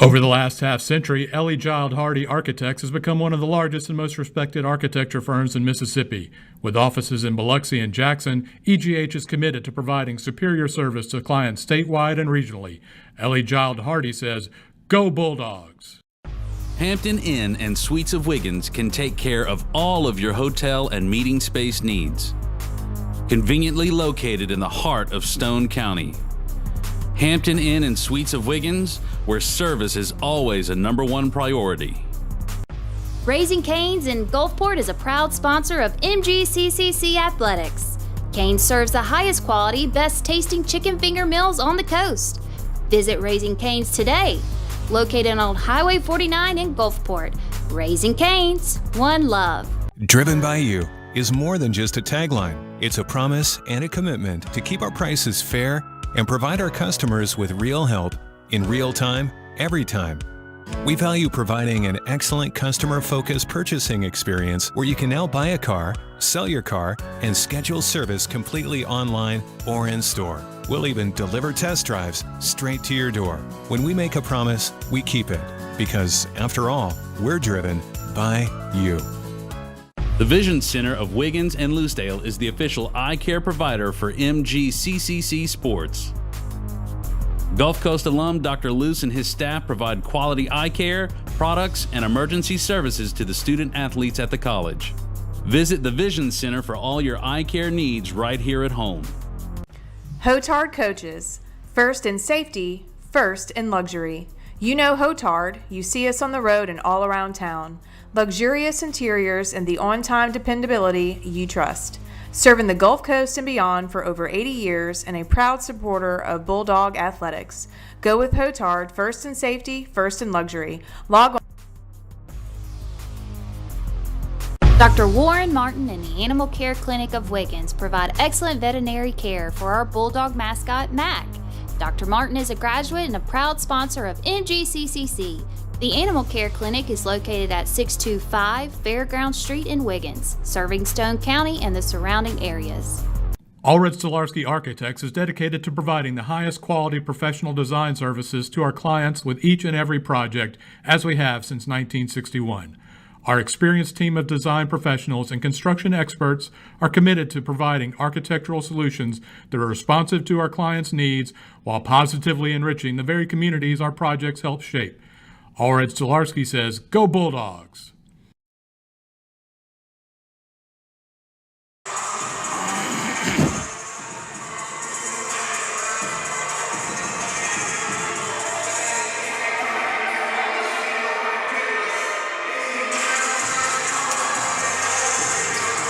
Over the last half-century, Ellie Giles Hardy Architects has become one of the largest and most respected architecture firms in Mississippi. With offices in Biloxi and Jackson, EGH is committed to providing superior service to clients statewide and regionally. Ellie Giles Hardy says, "Go Bulldogs!" Hampton Inn and Suites of Wiggins can take care of all of your hotel and meeting space needs. Conveniently located in the heart of Stone County. Hampton Inn and Suites of Wiggins, where service is always a #1 priority. Raising Cane's in Gulfport is a proud sponsor of MGCCC Athletics. Cane's serves the highest quality, best tasting chicken finger meals on the coast. Visit Raising Cane's today, located on Highway 49 in Gulfport. Raising Cane's, one love. Driven by You is more than just a tagline. It's a promise and a commitment to keep our prices fair and provide our customers with real help in real time, every time. We value providing an excellent customer-focused purchasing experience where you can now buy a car, sell your car, and schedule service completely online or in store. We'll even deliver test drives straight to your door. When we make a promise, we keep it. Because, after all, we're driven by you. The Vision Center of Wiggins and Loosedale is the official eye care provider for MGCCC Sports. Gulf Coast alum Dr. Luce and his staff provide quality eye care, products, and emergency services to the student athletes at the college. Visit the Vision Center for all your eye care needs right here at home. Hotard Coaches, first in safety, first in luxury. You know Hotard, you see us on the road and all around town. Luxurious interiors and the on-time dependability you trust. Serving the Gulf Coast and beyond for over 80 years and a proud supporter of Bulldog Athletics. Go with Hotard, first in safety, first in luxury. Log on. Dr. Warren Martin and the Animal Care Clinic of Wiggins provide excellent veterinary care for our Bulldog mascot, Mac. Dr. Martin is a graduate and a proud sponsor of MGCCC. The Animal Care Clinic is located at 625 Fairground Street in Wiggins, serving Stone County and the surrounding areas. Allred Stolarski Architects is dedicated to providing the highest quality professional design services to our clients with each and every project, as we have since 1961. Our experienced team of design professionals and construction experts are committed to providing architectural solutions that are responsive to our clients' needs while positively enriching the very communities our projects help shape. Allred Stolarski says, "Go Bulldogs!"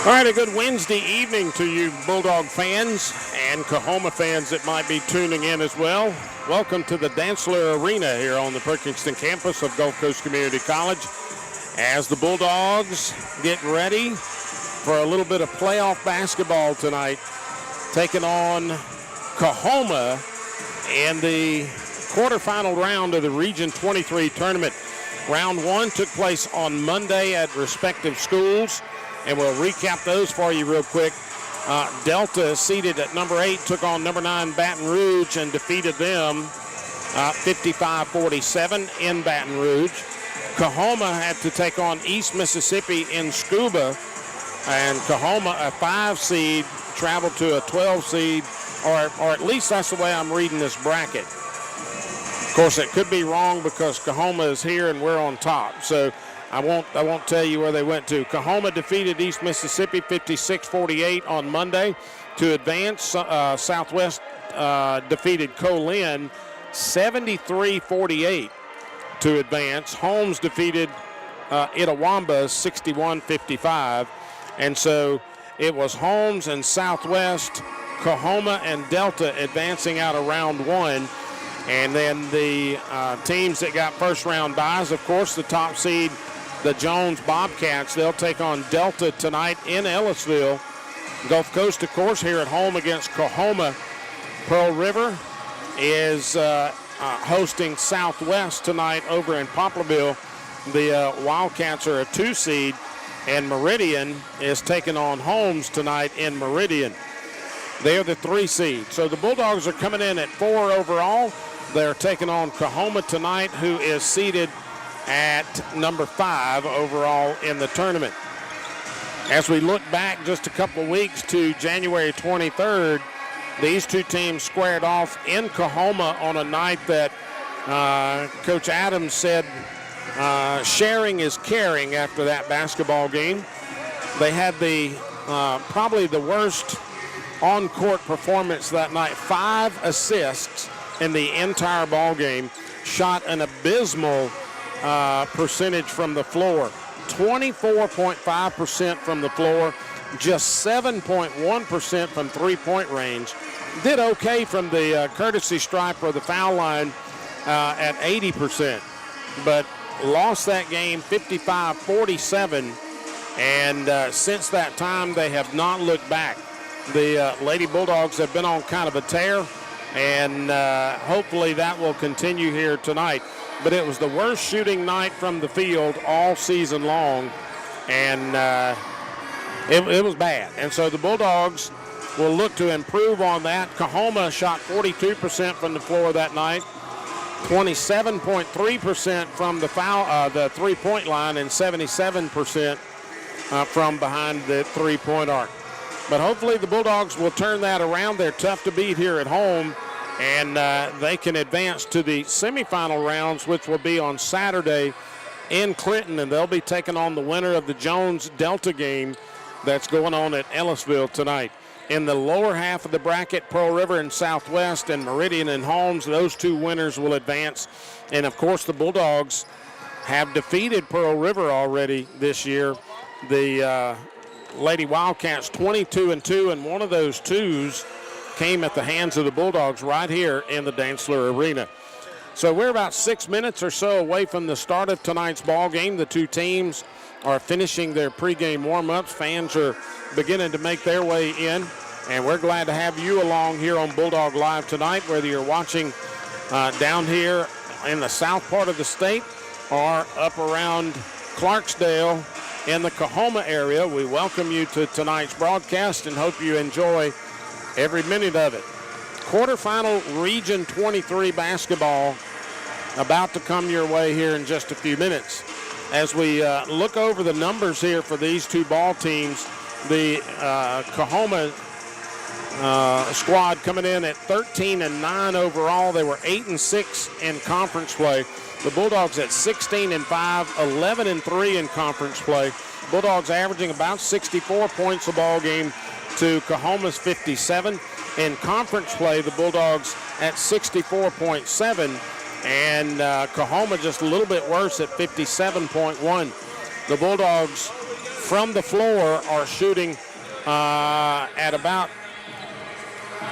All right, a good Wednesday evening to you Bulldog fans and Coahoma fans that might be tuning in as well. Welcome to the Dantzler Arena here on the Perkinston campus of Gulf Coast Community College as the Bulldogs get ready for a little bit of playoff basketball tonight, taking on Coahoma in the quarterfinal round of the Region 23 tournament. Round 1 took place on Monday at respective schools, and we'll recap those for you real quick. Delta, seated at number 8, took on number 9 Baton Rouge and defeated them 55-47 in Baton Rouge. Coahoma had to take on East Mississippi in Scuba, and Coahoma, a 5 seed, traveled to a 12 seed, or at least that's the way I'm reading this bracket. Of course, it could be wrong because Coahoma is here and we're on top, so I won't tell you where they went to. Coahoma defeated East Mississippi 56-48 on Monday to advance. Southwest defeated Colin 73-48 to advance. Holmes defeated Itawamba 61-55. And so it was Holmes and Southwest, Coahoma and Delta advancing out of round 1. And then the teams that got first round byes, of course, the top seed, the Jones Bobcats, they'll take on Delta tonight in Ellisville. Gulf Coast, of course, here at home against Coahoma. Pearl River is hosting Southwest tonight over in Poplarville. The Wildcats are a 2 seed, and Meridian is taking on Holmes tonight in Meridian. They're the 3 seed. So the Bulldogs are coming in at 4 overall. They're taking on Coahoma tonight, who is seated at number 5 overall in the tournament. As we look back just a couple of weeks to January 23rd, these two teams squared off in Coahoma on a night that Coach Adams said sharing is caring after that basketball game. They had the probably the worst on-court performance that night. 5 assists in the entire ball game. Shot an abysmal percentage from the floor. 24.5% from the floor. Just 7.1% from three-point range. Did okay from the courtesy stripe or the foul line at 80%. But lost that game 55-47. And since that time, they have not looked back. The Lady Bulldogs have been on kind of a tear, and hopefully that will continue here tonight. But it was the worst shooting night from the field all season long, and it was bad. And so the Bulldogs will look to improve on that. Coahoma shot 42% from the floor that night, 27.3% from the three-point line, and 77% from behind the three-point arc. But hopefully the Bulldogs will turn that around. They're tough to beat here at home, and they can advance to the semifinal rounds, which will be on Saturday in Clinton, and they'll be taking on the winner of the Jones-Delta game that's going on at Ellisville tonight. In the lower half of the bracket, Pearl River and Southwest and Meridian and Holmes, those two winners will advance. And, of course, the Bulldogs have defeated Pearl River already this year. The Lady Wildcats 22-2, and one of those twos came at the hands of the Bulldogs right here in the Dantzler Arena. So we're about 6 minutes or so away from the start of tonight's ball game. The two teams are finishing their pregame warm-ups. Fans are beginning to make their way in, and we're glad to have you along here on Bulldog Live tonight, whether you're watching down here in the south part of the state or up around Clarksdale in the Coahoma area. We welcome you to tonight's broadcast and hope you enjoy every minute of it. Quarterfinal Region 23 basketball about to come your way here in just a few minutes. As we look over the numbers here for these two ball teams, the Coahoma squad coming in at 13-9 overall. They were 8-6 in conference play. The Bulldogs at 16-5, 11-3 in conference play. Bulldogs averaging about 64 points a ball game to Coahoma's 57. In conference play, the Bulldogs at 64.7, and Coahoma just a little bit worse at 57.1. The Bulldogs from the floor are shooting at about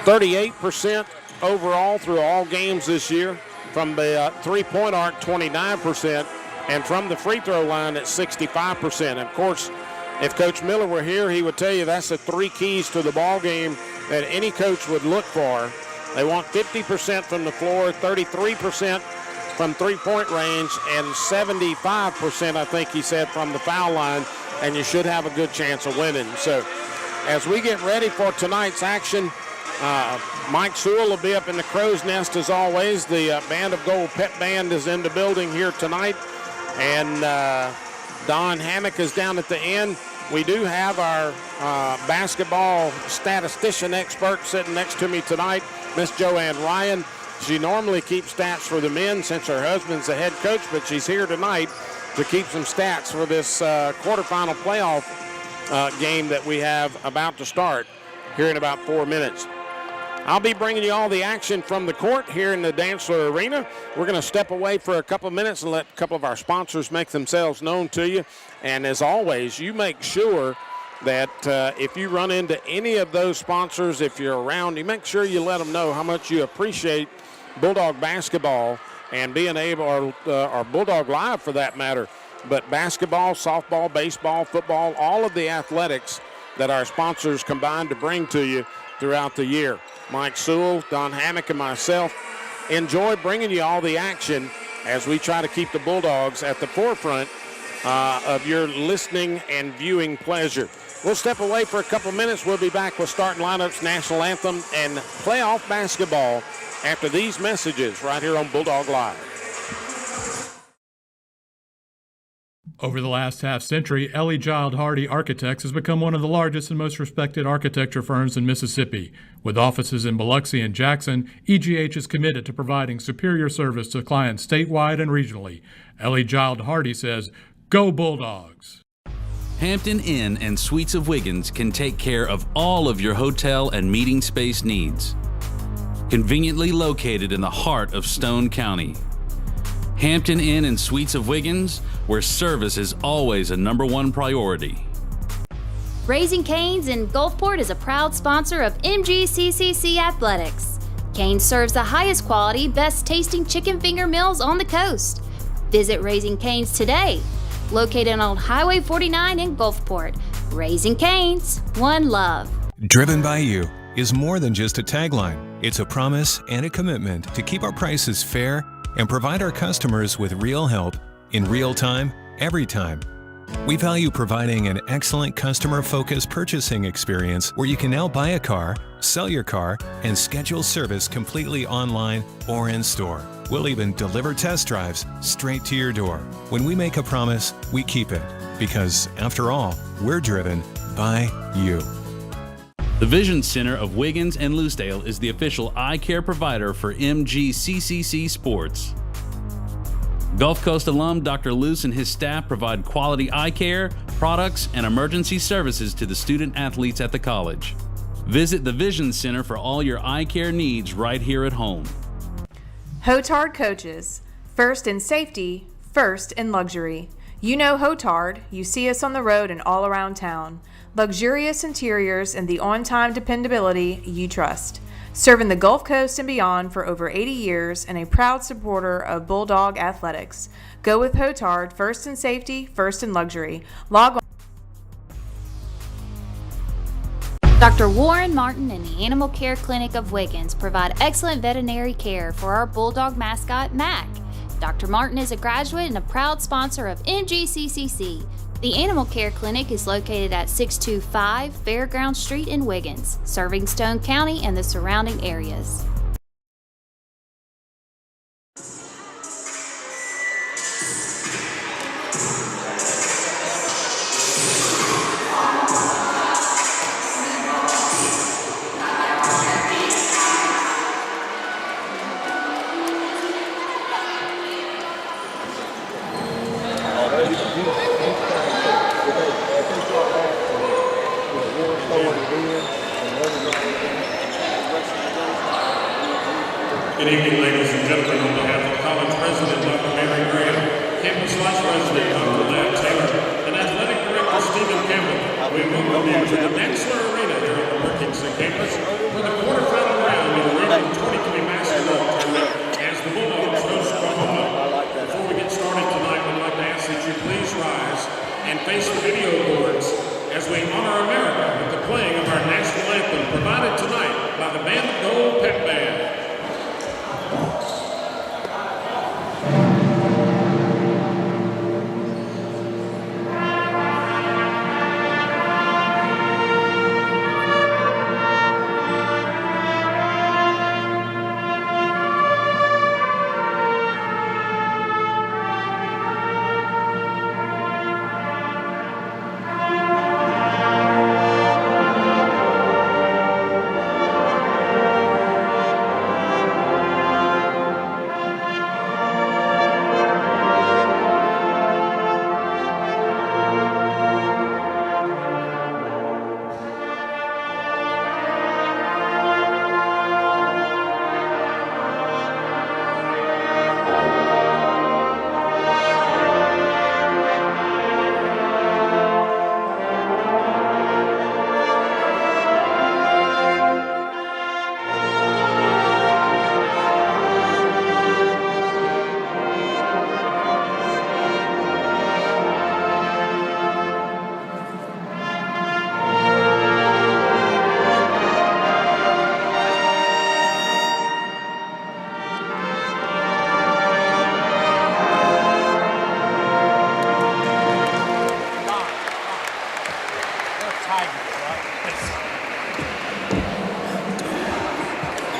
38% overall through all games this year. From the three-point arc, 29%, and from the free throw line at 65%. And of course, if Coach Miller were here, he would tell you that's the 3 keys to the ball game that any coach would look for. They want 50% from the floor, 33% from three-point range, and 75%, I think he said, from the foul line, and you should have a good chance of winning. So as we get ready for tonight's action, Mike Sewell will be up in the crow's nest as always. The Band of Gold Pep Band is in the building here tonight, and Don Hammock is down at the end. We do have our basketball statistician expert sitting next to me tonight, Miss Joanne Ryan. She normally keeps stats for the men since her husband's the head coach, but she's here tonight to keep some stats for this quarterfinal playoff game that we have about to start here in about 4 minutes. I'll be bringing you all the action from the court here in the Dantzler Arena. We're going to step away for a couple of minutes and let a couple of our sponsors make themselves known to you. And as always, you make sure that if you run into any of those sponsors, if you're around, you make sure you let them know how much you appreciate Bulldog basketball and being able, or Bulldog Live for that matter, but basketball, softball, baseball, football, all of the athletics that our sponsors combine to bring to you throughout the year. Mike Sewell, Don Hammock, and myself enjoy bringing you all the action as we try to keep the Bulldogs at the forefront of your listening and viewing pleasure. We'll step away for a couple minutes. We'll be back with starting lineups, national anthem, and playoff basketball after these messages right here on Bulldog Live. Over the last half-century, Ellie Child Hardy Architects has become one of the largest and most respected architecture firms in Mississippi. With offices in Biloxi and Jackson, EGH is committed to providing superior service to clients statewide and regionally. Ellie Child Hardy says, "Go Bulldogs!" Hampton Inn and Suites of Wiggins can take care of all of your hotel and meeting space needs. Conveniently located in the heart of Stone County. Hampton Inn and Suites of Wiggins, where service is always a #1 priority. Raising Cane's in Gulfport is a proud sponsor of MGCCC Athletics. Cane's serves the highest quality, best tasting chicken finger meals on the coast. Visit Raising Cane's today, located on Highway 49 in Gulfport. Raising Cane's, one love. Driven by You is more than just a tagline. It's a promise and a commitment to keep our prices fair and provide our customers with real help in real time, every time. We value providing an excellent customer-focused purchasing experience where you can now buy a car, sell your car, and schedule service completely online or in store. We'll even deliver test drives straight to your door. When we make a promise, we keep it. Because, after all, we're driven by you. The Vision Center of Wiggins and Loosedale is the official eye care provider for MGCCC Sports. Gulf Coast alum Dr. Luce and his staff provide quality eye care, products, and emergency services to the student athletes at the college. Visit the Vision Center for all your eye care needs right here at home. Hotard Coaches. First in safety, first in luxury. You know Hotard. You see us on the road and all around town. Luxurious interiors and the on-time dependability you trust. Serving the Gulf Coast and beyond for over 80 years and a proud supporter of Bulldog Athletics. Go with Hotard, first in safety, first in luxury. Log on. Dr. Warren Martin and the Animal Care Clinic of Wiggins provide excellent veterinary care for our Bulldog mascot, Mac. Dr. Martin is a graduate and a proud sponsor of NJCCC. The Animal Care Clinic is located at 625 Fairground Street in Wiggins, serving Stone County and the surrounding areas. Good evening, ladies and gentlemen. On behalf of College President Dr. Mary Graham, Campus Vice President Dr. Ladd Taylor, and Athletic Director Stephen Campbell, we welcome you to the Maxler Arena here at the Perkins campus for the quarterfinal round of the Region 23 basketball tournament as the Bulldogs host Coahoma. Before we get started tonight, we'd like to ask that you please rise and face the video boards as we honor America with the playing of our national anthem provided tonight by the Band of Gold Pep Band.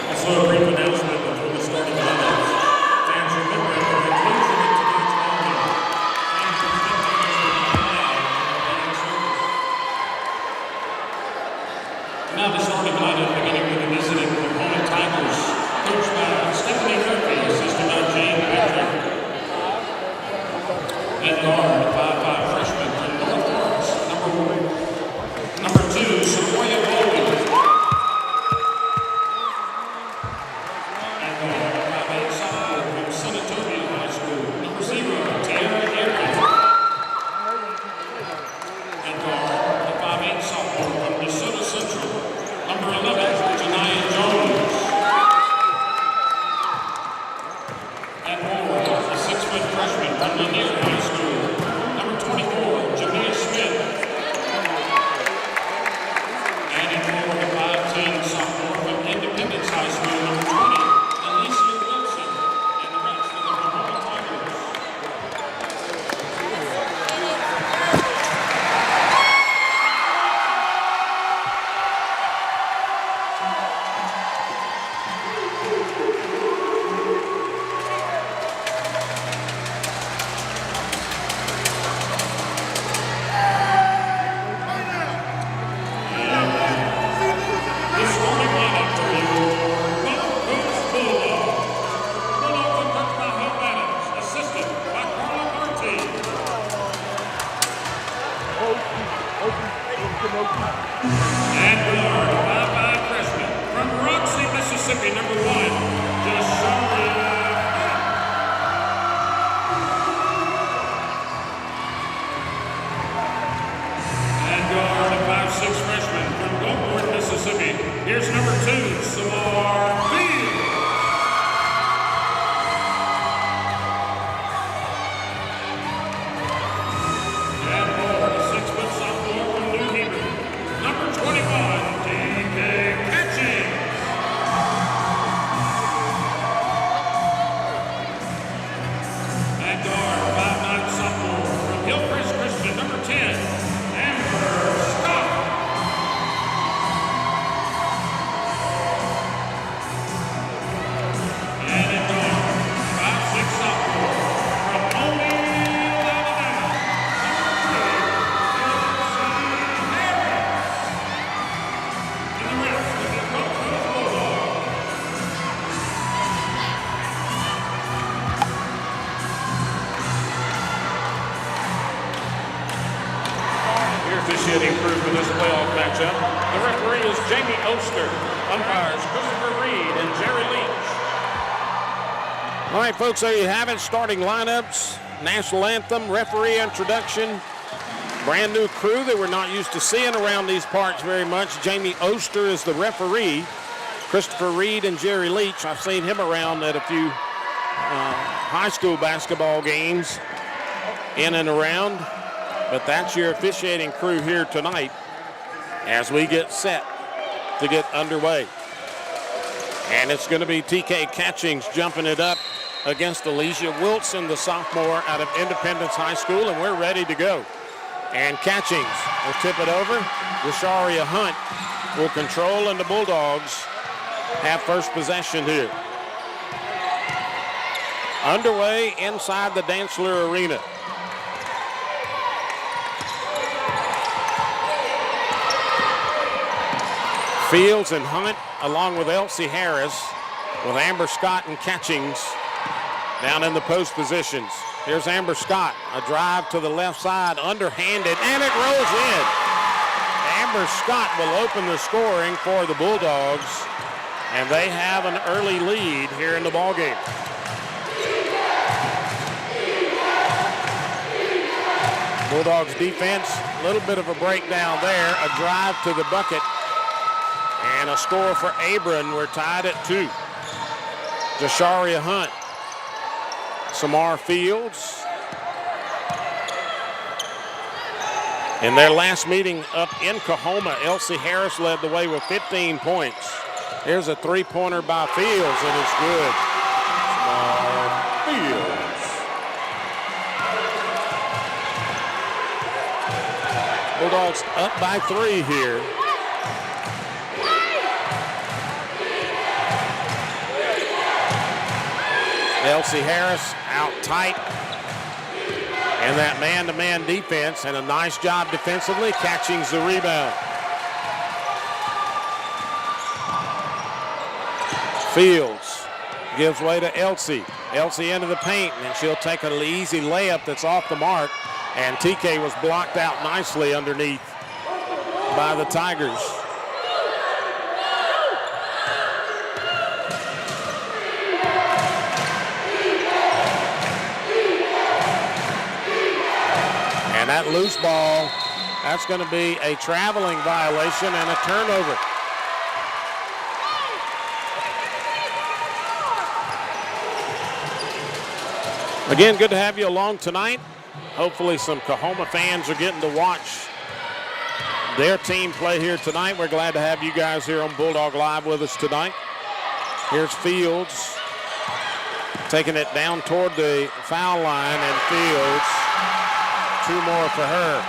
Also, a brief announcement before the starting lineups. Fans remember at the conclusion of tonight's ballgame, fans and spectators will not allowed in the playing circle. Now the starting lineup, beginning with the visiting Coahoma Tigers, coached by Stephanie Murphy, assisted by Jane Patrick. At guard, the 5'5" freshman from North Lawrence, number 2, Samoya Bowling. At guard, the 5'8" sophomore from San Antonio High School, number 0, Taylor Gary. At guard, the 5'8" sophomore from DeSoto Central, number 11, Janaya Jones. At forward, a 6-foot freshman from Lanier High School, number 24, Jamia Smith. And at forward, a 5'10" sophomore from Independence High School, number 20, Alicia Wilson. And the rest of the Coahoma Tigers. The starting lineup for you. Gulf Coast Bulldogs. Bulldogs are coached by Hope Adams, assisted by Carla Marti. And guard, 5'5" freshman from Roxy, Mississippi, number 1, Jasharia. And guard, a 5'6" freshman from Gulfport, Mississippi. Here's number 2, Samar Field. And guard, a 6-foot sophomore from New Hebrew, number 21, D.K. Catching. And guard, 5'9" sophomore from Hillcrest Christian, number 10, Amber Scott. And at guard, 5'6" sophomore from Mobile, Alabama, number 3, Harris. And the rest of the Gulf Coast Bulldogs. Here officiating crew for this playoff matchup. The referee is Jamie Oster. Umpires Christopher Reed and Jerry Leach. All right, folks, there you have it. Starting lineups, national anthem, referee introduction. Brand new crew that we're not used to seeing around these parts very much. Jamie Oster is the referee. Christopher Reed and Jerry Leach. I've seen him around at a few high school basketball games in and around. But that's your officiating crew here tonight as we get set to get underway. And it's going to be TK Catchings jumping it up against Alicia Wilson, the sophomore out of Independence High School, and we're ready to go. And Catchings will tip it over. Rasharia Hunt will control, and the Bulldogs have first possession here. Underway inside the Dantzler Arena. Fields and Hunt along with Elsie Harris with Amber Scott and Catchings down in the post positions. Here's Amber Scott, a drive to the left side, underhanded, and it rolls in. Amber Scott will open the scoring for the Bulldogs, and they have an early lead here in the ballgame. Bulldogs defense, a little bit of a breakdown there, a drive to the bucket, and a score for Abram. We're tied at 2. Jasharia Hunt, Samar Fields. In their last meeting up in Coahoma, Elsie Harris led the way with 15 points. Here's a three-pointer by Fields, and it's good. Samar Fields. Bulldogs up by 3 here. Elsie Harris out tight. And that man-to-man defense, and a nice job defensively, catching the rebound. Fields gives way to Elsie. Elsie into the paint, and she'll take an easy layup that's off the mark. And TK was blocked out nicely underneath by the Tigers. And that loose ball, that's going to be a traveling violation and a turnover. Again, good to have you along tonight. Hopefully some Coahoma fans are getting to watch their team play here tonight. We're glad to have you guys here on Bulldog Live with us tonight. Here's Fields taking it down toward the foul line, and Fields, 2 more for her.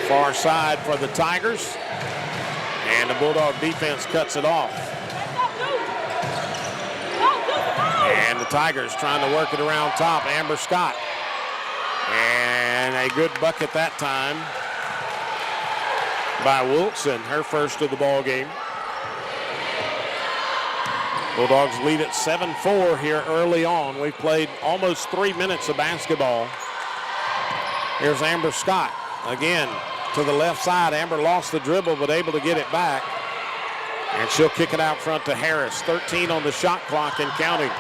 Far side for the Tigers, and the Bulldog defense cuts it off. And the Tigers trying to work it around top. Amber Scott, and a good bucket that time by Wilson, her first of the ball game. Bulldogs lead at 7-4 here early on. We've played almost 3 minutes of basketball. Here's Amber Scott again. To the left side, Amber lost the dribble but able to get it back. And she'll kick it out front to Harris. 13 on the shot clock and counting.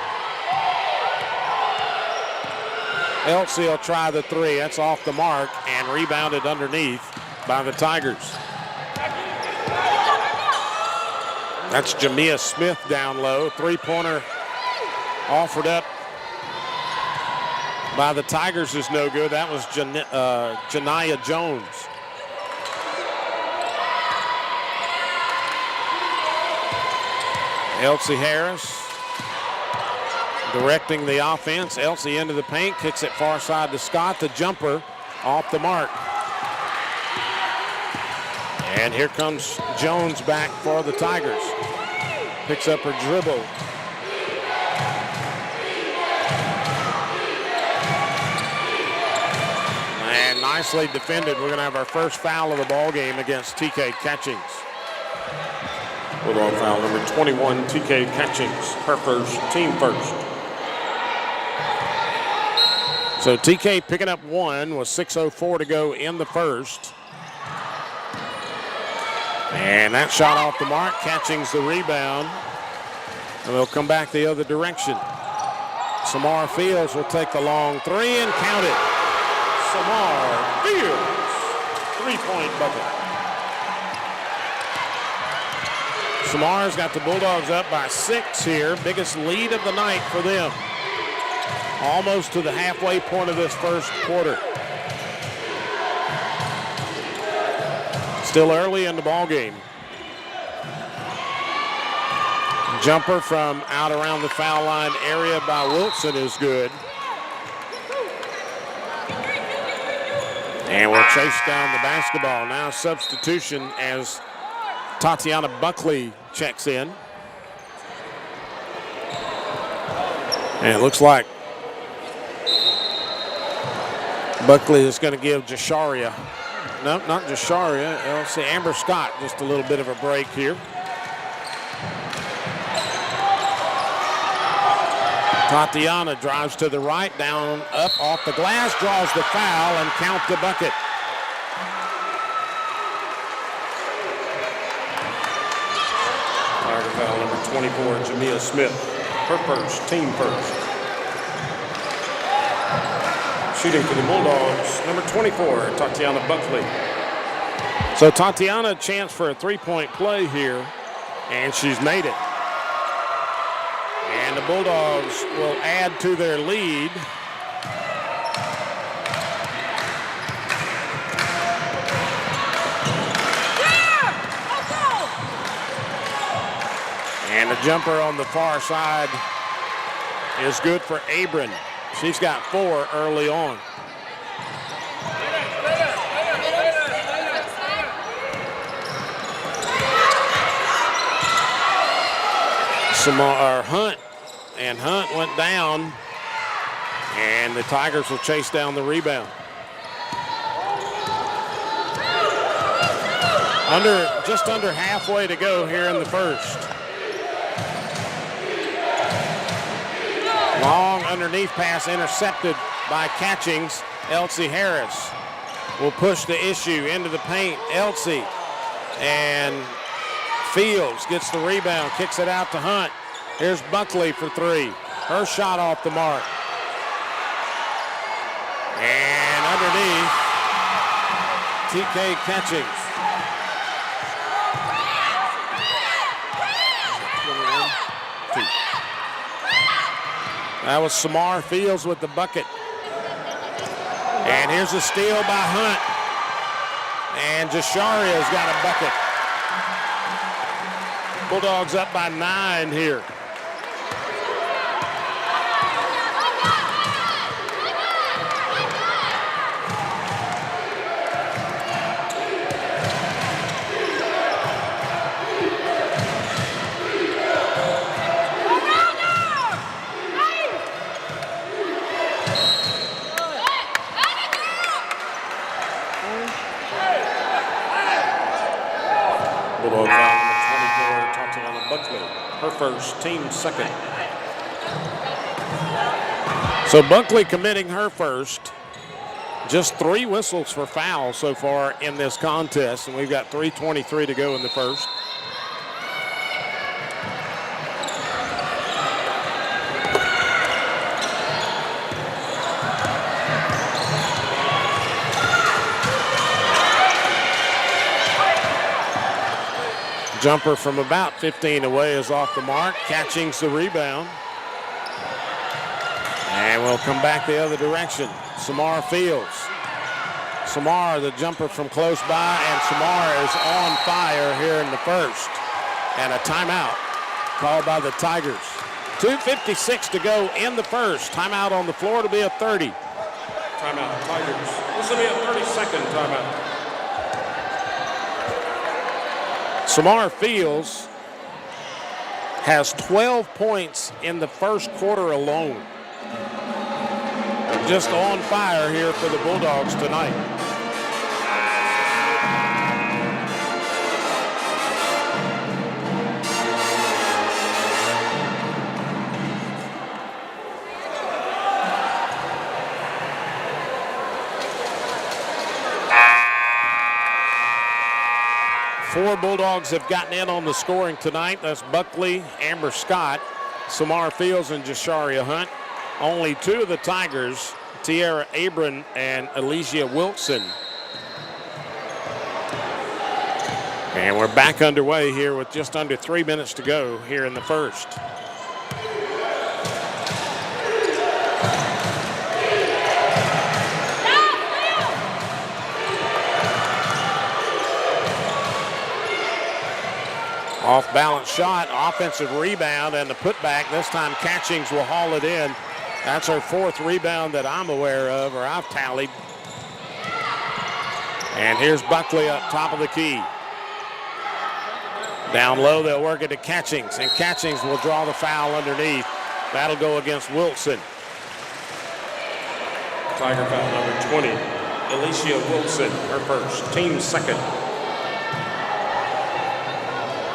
Elsie will try the 3. That's off the mark and rebounded underneath by the Tigers. That's Jamia Smith down low. 3-pointer offered up by the Tigers is no good. That was Janiyah Jones. Elsie Harris directing the offense. Elsie into the paint, kicks it far side to Scott. The jumper off the mark. And here comes Jones back for the Tigers. Picks up her dribble. And nicely defended. We're going to have our first foul of the ball game against TK Catchings. Bulldog foul number 21, TK Catchings, her first, team first. So TK picking up 1 with 6:04 to go in the first. And that shot off the mark. Catchings the rebound. And they'll come back the other direction. Samara Fields will take the long 3 and count it. Samar Fields, 3-point bucket. Samar's got the Bulldogs up by 6 here. Biggest lead of the night for them. Almost to the halfway point of this first quarter. Still early in the ball game. Jumper from out around the foul line area by Wilson is good. And we'll chase down the basketball. Now substitution as Tatiana Buckley checks in. And it looks like Buckley is going to give Jasharia, no, not Jasharia, I'll say Amber Scott just a little bit of a break here. Tatiana drives to the right, down, up, off the glass, draws the foul, and count the bucket. Tiger foul number 24, Jamia Smith, her first, team first. Shooting for the Bulldogs, number 24, Tatiana Buckley. So Tatiana, a chance for a 3-point play here, and she's made it. And the Bulldogs will add to their lead. And the jumper on the far side is good for Abram. She's got 4 early on. Hunt went down, and the Tigers will chase down the rebound. Just under halfway to go here in the first. Long underneath pass intercepted by Catchings. Elsie Harris will push the issue into the paint. Elsie and Fields gets the rebound, kicks it out to Hunt. Here's Buckley for 3. Her shot off the mark. And underneath, TK Catchings. That was Samar Fields with the bucket. And here's a steal by Hunt. And Jasharia's got a bucket. Bulldogs up by 9 here. Bulldogs out number 24, Tatiana Buckley. Her first, team second. So Buckley committing her first. Just 3 whistles for foul so far in this contest, and we've got 3:23 to go in the first. Jumper from about 15 away is off the mark. Catching's the rebound. And we'll come back the other direction. Samar Fields. Samar, the jumper from close by, and Samar is on fire here in the first. And a timeout called by the Tigers. 2:56 to go in the first. Timeout on the floor to be a 30. Timeout, Tigers. This will be a 30-second timeout. Samar Fields has 12 points in the first quarter alone. Just on fire here for the Bulldogs tonight. Four Bulldogs have gotten in on the scoring tonight. That's Buckley, Amber Scott, Samar Fields, and Jasharia Hunt. Only 2 of the Tigers, Tiara Abram and Alicia Wilson. And we're back underway here with just under 3 minutes to go here in the first. Off-balance shot, offensive rebound, and the putback. This time Catchings will haul it in. That's her 4th rebound that I'm aware of, or I've tallied. And here's Buckley up top of the key. Down low, they'll work it to Catchings, and Catchings will draw the foul underneath. That'll go against Wilson. Tiger foul number 20, Alicia Wilson, her first, team second.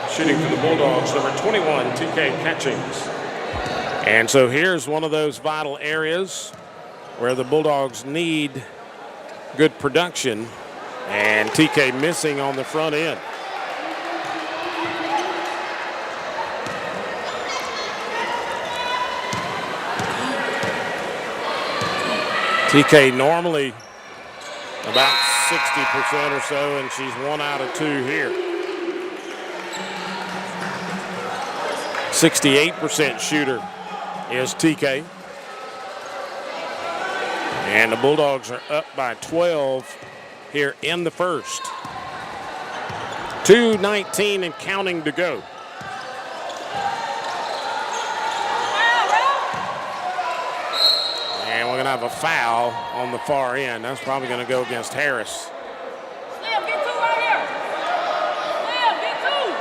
Shooting for the Bulldogs, number 21, TK Catchings. And so here's one of those vital areas where the Bulldogs need good production, and TK missing on the front end. TK normally about 60% or so, and she's 1 out of 2 here. 68% shooter is TK. And the Bulldogs are up by 12 here in the first. 2:19 and counting to go. to have a foul on the far end. That's probably going to go against Harris. Slim, get two right here. Slim, get two.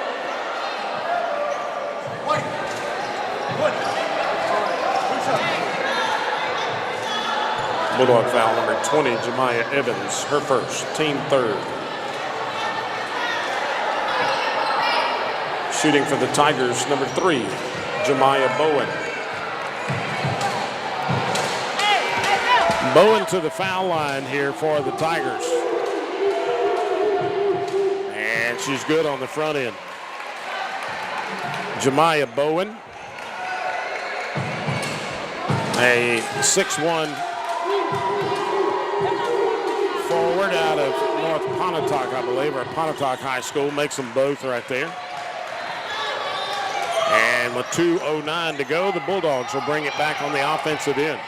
Bulldog foul number 20, Jemiah Evans, her first, team third. Shooting for the Tigers, number 3, Jemiah Bowen. Bowen to the foul line here for the Tigers. And she's good on the front end. Jemiah Bowen, a 6'1" forward out of North Pontotoc, I believe, or Pontotoc High School, makes them both right there. And with 2:09 to go, the Bulldogs will bring it back on the offensive end.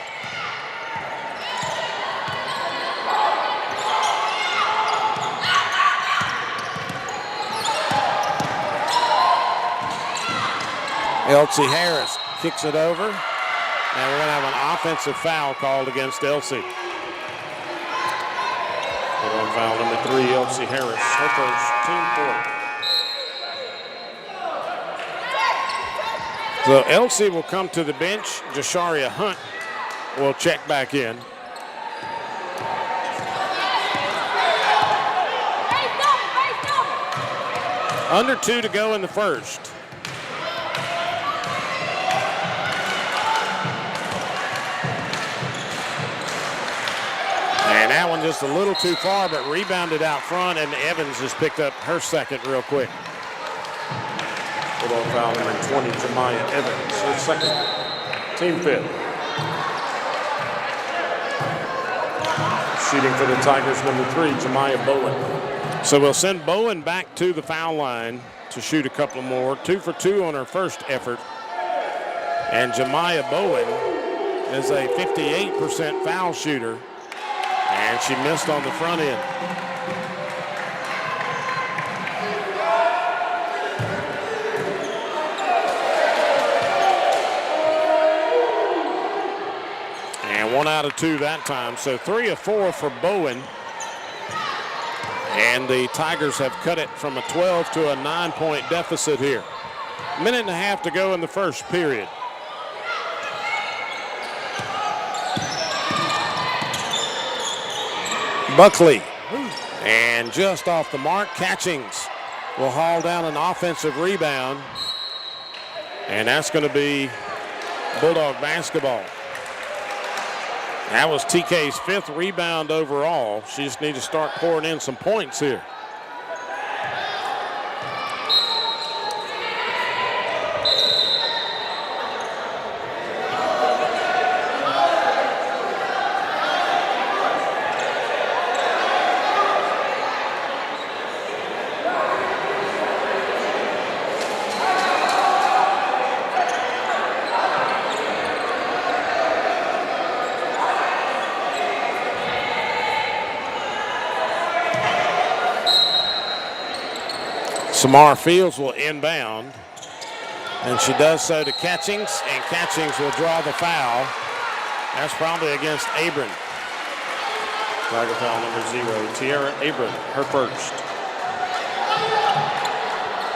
Elsie Harris kicks it over, and we're going to have an offensive foul called against Elsie. Foul number 3, Elsie Harris, her first, team 4. So Elsie will come to the bench. Jasharia Hunt will check back in. Under 2 to go in the first. And that one just a little too far, but rebounded out front, and Evans has picked up her second real quick. Bulldog foul number 20, Jemiah Evans, her second, team 5th. Shooting for the Tigers, number 3, Jemiah Bowen. So we'll send Bowen back to the foul line to shoot a couple more. 2 for 2 on her first effort. And Jemiah Bowen is a 58% foul shooter. And she missed on the front end. And 1 out of 2 that time. So 3 of 4 for Bowen. And the Tigers have cut it from a 12 to a 9-point deficit here. Minute and a half to go in the first period. Buckley, and just off the mark, Catchings will haul down an offensive rebound, and that's going to be Bulldog basketball. That was TK's 5th rebound overall. She just needs to start pouring in some points here. Samara Fields will inbound, and she does so to Catchings, and Catchings will draw the foul. That's probably against Abram. Tiger foul number 0, Tiara Abram, her first.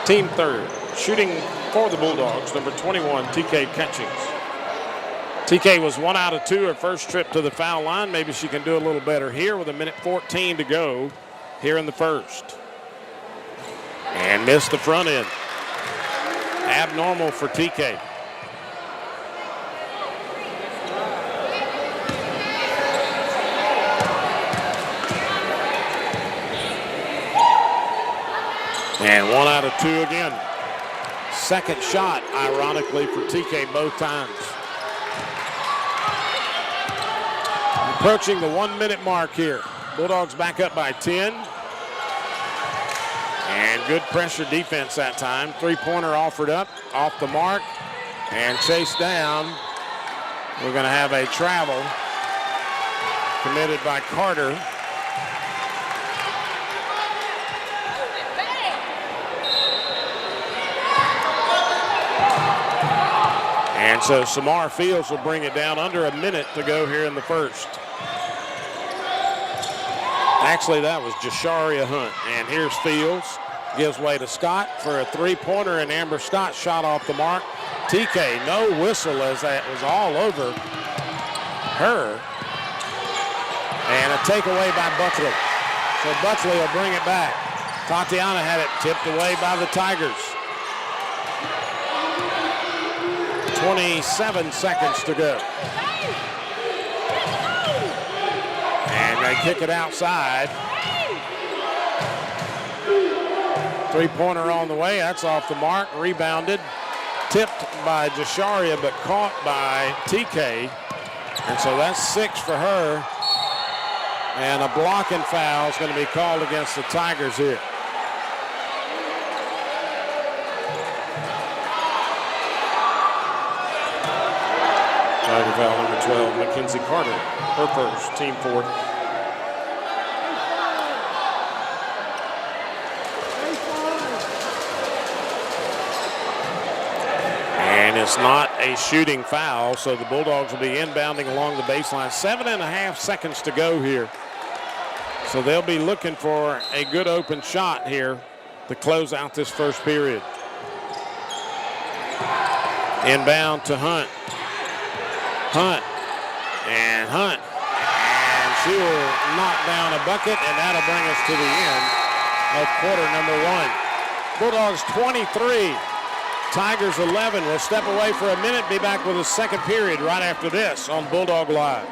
Team 3rd, shooting for the Bulldogs, number 21, TK Catchings. TK was 1 out of 2 her first trip to the foul line. Maybe she can do a little better here with a minute 14 to go here in the first. And missed the front end. Abnormal for TK. And 1 out of 2 again. Second shot, ironically, for TK both times. Approaching the 1-minute mark here. Bulldogs back up by 10. And good pressure defense that time. 3-pointer offered up, off the mark, and chased down. We're going to have a travel committed by Carter. And so Samar Fields will bring it down under a minute to go here in the first. Actually, that was Jasharia Hunt. And here's Fields. Gives way to Scott for a three-pointer, and Amber Scott shot off the mark. TK, no whistle, as that was all over her. And a takeaway by Buckley. So Buckley will bring it back. Tatiana had it tipped away by the Tigers. 27 seconds to go. And they kick it outside. Three-pointer on the way. That's off the mark. Rebounded. Tipped by Jasharia, but caught by TK. And so that's 6 for her. And a blocking foul is going to be called against the Tigers here. Tiger foul number 12, Mackenzie Carter, her first, team fourth. And it's not a shooting foul, so the Bulldogs will be inbounding along the baseline. 7.5 seconds to go here. So they'll be looking for a good open shot here to close out this first period. Inbound to Hunt. Hunt. And she will knock down a bucket, and that'll bring us to the end of quarter number 1. Bulldogs 23, Tigers 11. We'll step away for a minute, be back with the second period right after this on Bulldog Live.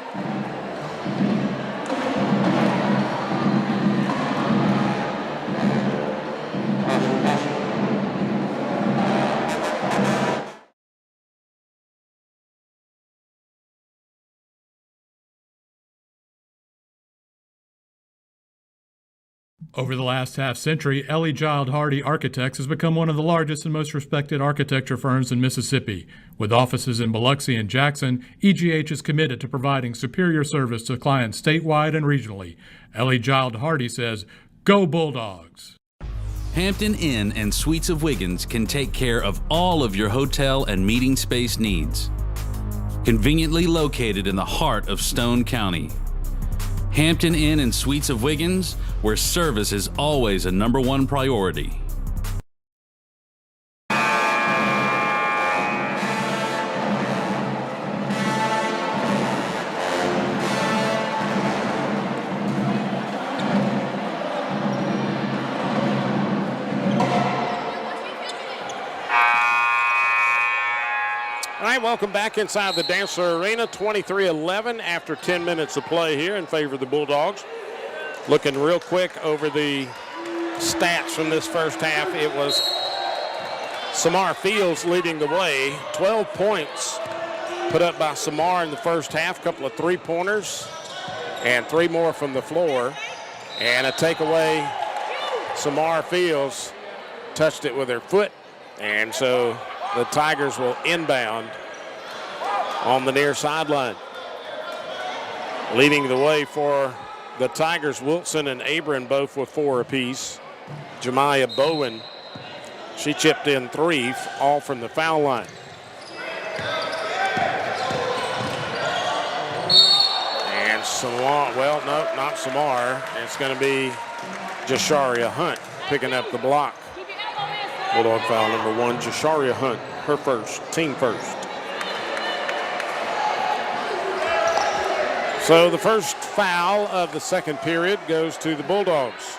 Over the last half-century, Ellie Giles Hardy Architects has become one of the largest and most respected architecture firms in Mississippi. With offices in Biloxi and Jackson, EGH is committed to providing superior service to clients statewide and regionally. Ellie Giles Hardy says, "Go Bulldogs!" Hampton Inn and Suites of Wiggins can take care of all of your hotel and meeting space needs. Conveniently located in the heart of Stone County. Hampton Inn and Suites of Wiggins, where service is always a number one priority. All right, welcome back inside the Dancer Arena. 23-11 after 10 minutes of play here in favor of the Bulldogs. Looking real quick over the stats from this first half, it was Samar Fields leading the way. 12 points put up by Samar in the first half, a couple of three-pointers, and 3 more from the floor. And a takeaway, Samar Fields touched it with her foot, and so the Tigers will inbound on the near sideline. Leading the way for the Tigers, Wilson and Abram both with 4 apiece. Jemiah Bowen, she chipped in 3, all from the foul line. And Samar, well, no, not Samar. It's going to be Jasharia Hunt picking up the block. Bulldog foul number 1, Jasharia Hunt, her first, team first. So the first foul of the second period goes to the Bulldogs.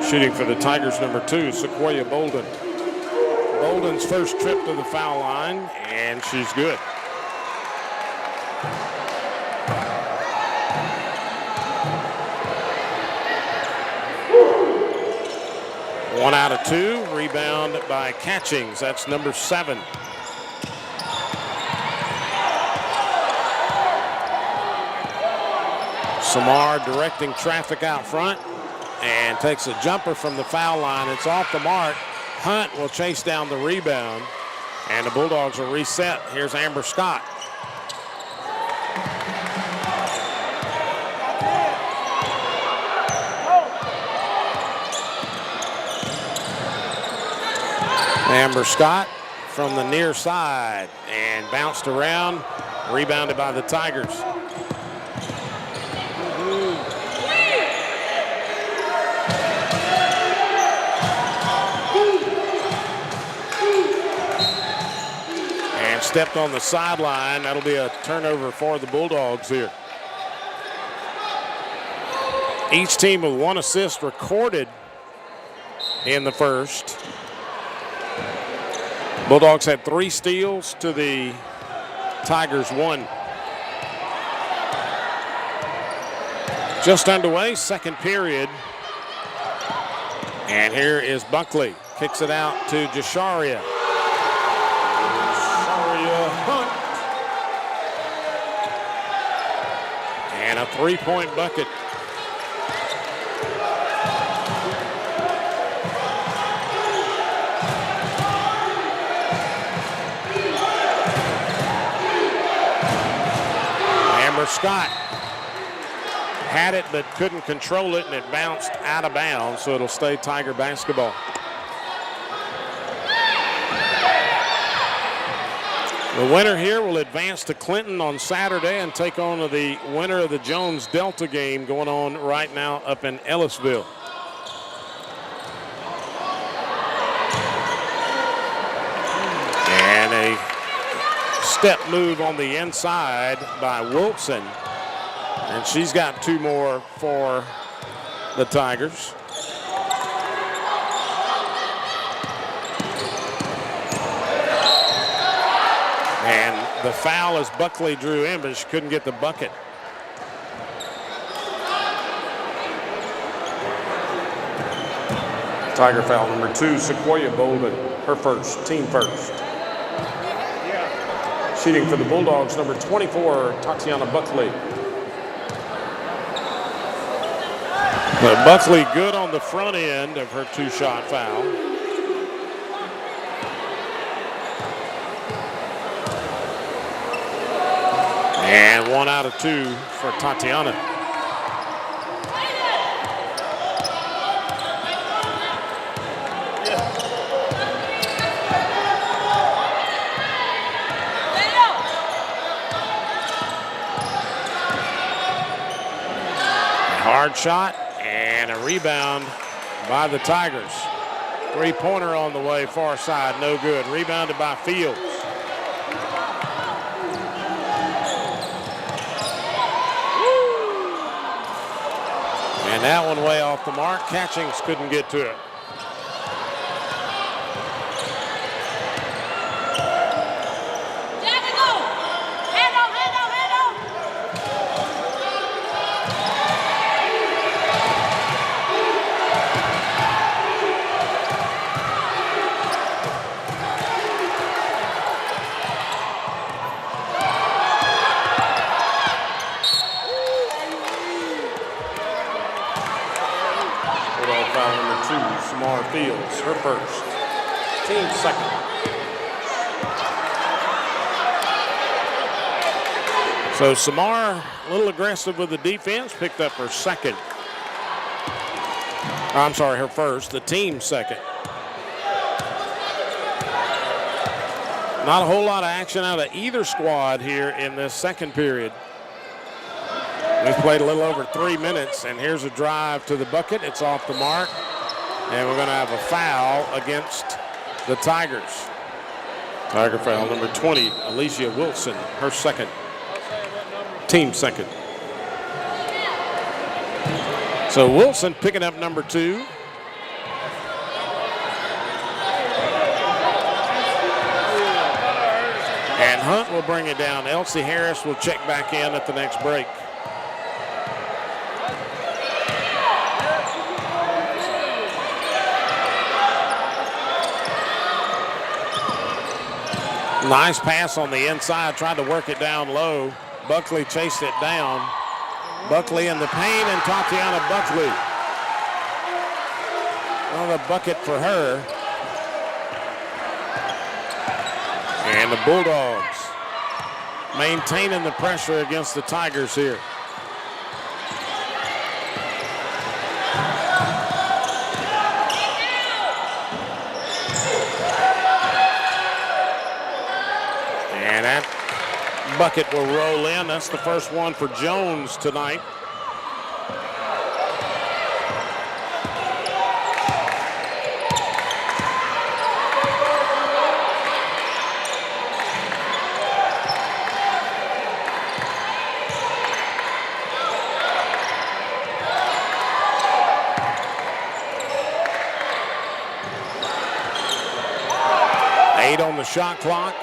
Shooting for the Tigers, number 2, Sequoia Bolden. Bolden's first trip to the foul line, and she's good. One out of 2, rebound by Catchings. That's number 7. Samar directing traffic out front and takes a jumper from the foul line. It's off the mark. Hunt will chase down the rebound, and the Bulldogs will reset. Here's Amber Scott. Amber Scott from the near side and bounced around, rebounded by the Tigers. And stepped on the sideline. That'll be a turnover for the Bulldogs here. Each team with 1 assist recorded in the first. Bulldogs had 3 steals to the Tigers 1. Just underway, second period. And here is Buckley. Kicks it out to Jasharia. Jasharia Hunt. And a 3-point bucket. Scott had it but couldn't control it, and it bounced out of bounds, so it'll stay Tiger basketball. The winner here will advance to Clinton on Saturday and take on the winner of the Jones-Delta game going on right now up in Ellisville. And a step move on the inside by Wilson, and she's got 2 more for the Tigers. And the foul as Buckley drew in, but she couldn't get the bucket. Tiger foul number 2, Sequoia Bolden, her first, team first. Shooting for the Bulldogs, number 24, Tatiana Buckley. But Buckley good on the front end of her 2-shot foul. And 1 out of 2 for Tatiana. Hard shot and a rebound by the Tigers. 3-pointer on the way, far side, no good. Rebounded by Fields. And that one way off the mark. Catchings couldn't get to it. Fields, her first, team second. So Samar, a little aggressive with the defense, picked up her second. I'm sorry, her first, the team second. Not a whole lot of action out of either squad here in this second period. We've played a little over 3 minutes, and here's a drive to the bucket. It's off the mark. And we're going to have a foul against the Tigers. Tiger foul number 20, Alicia Wilson, her second, team second. So Wilson picking up number 2. And Hunt will bring it down. Elsie Harris will check back in at the next break. Nice pass on the inside, tried to work it down low. Buckley chased it down. Buckley in the paint, and Tatiana Buckley. Another bucket for her. And the Bulldogs maintaining the pressure against the Tigers here. bucket will roll in. That's the first one for Jones tonight. On the shot clock.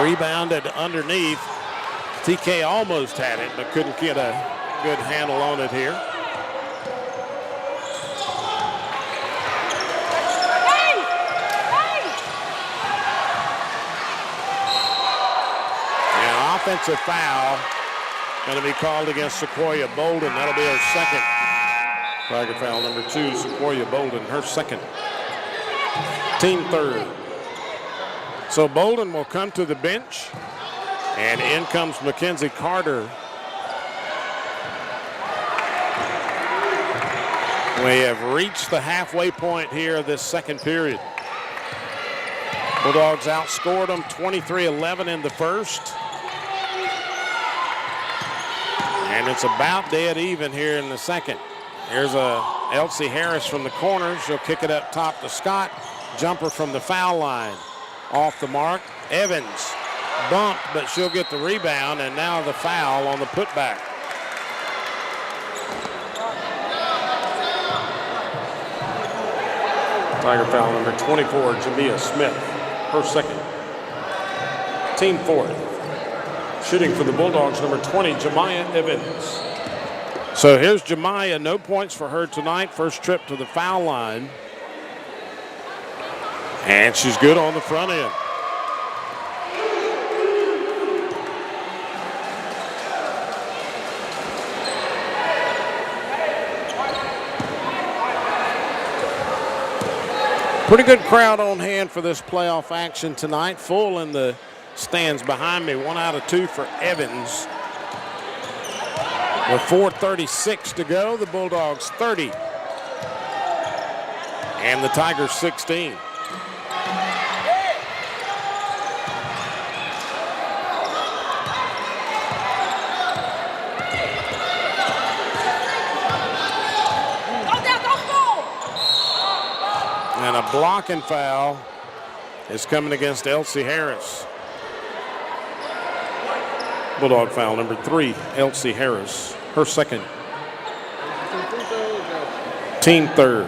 Rebounded underneath. TK almost had it, but couldn't get a good handle on it here. An offensive foul going to be called against Sequoia Bolden. That'll be her second. Tiger foul number 2, Sequoia Bolden, her second. Team third. So Bolden will come to the bench, and in comes Mackenzie Carter. We have reached the halfway point here this second period. Bulldogs outscored them 23-11 in the first. And it's about dead even here in the second. Here's Elsie Harris from the corner. She'll kick it up top to Scott. Jumper from the foul line. Off the mark. Evans bumped, but she'll get the rebound, and now the foul on the putback. Tiger foul number 24, Jamia Smith, her second. Team fourth. Shooting for the Bulldogs, number 20, Jemiah Evans. So here's Jemiah, no points for her tonight. First trip to the foul line. And she's good on the front end. Pretty good crowd on hand for this playoff action tonight. Full in the stands behind me. 1 out of 2 for Evans. With 4:36 to go, the Bulldogs 30. And the Tigers 16. And a blocking foul is coming against Elsie Harris. Bulldog foul number 3, Elsie Harris, her second. Team third.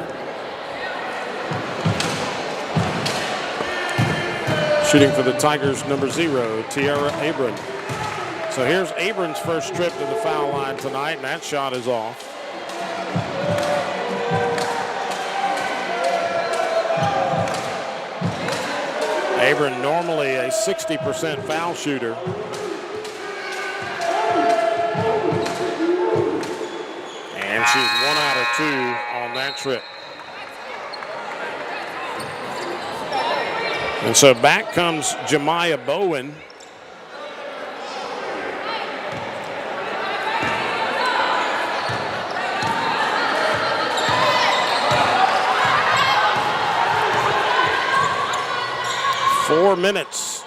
Shooting for the Tigers, number 0, Tiara Abram. So here's Abram's first trip to the foul line tonight, and that shot is off. Abram normally a 60% foul shooter. And she's 1 out of 2 on that trip. And so back comes Jemiah Bowen. Four minutes.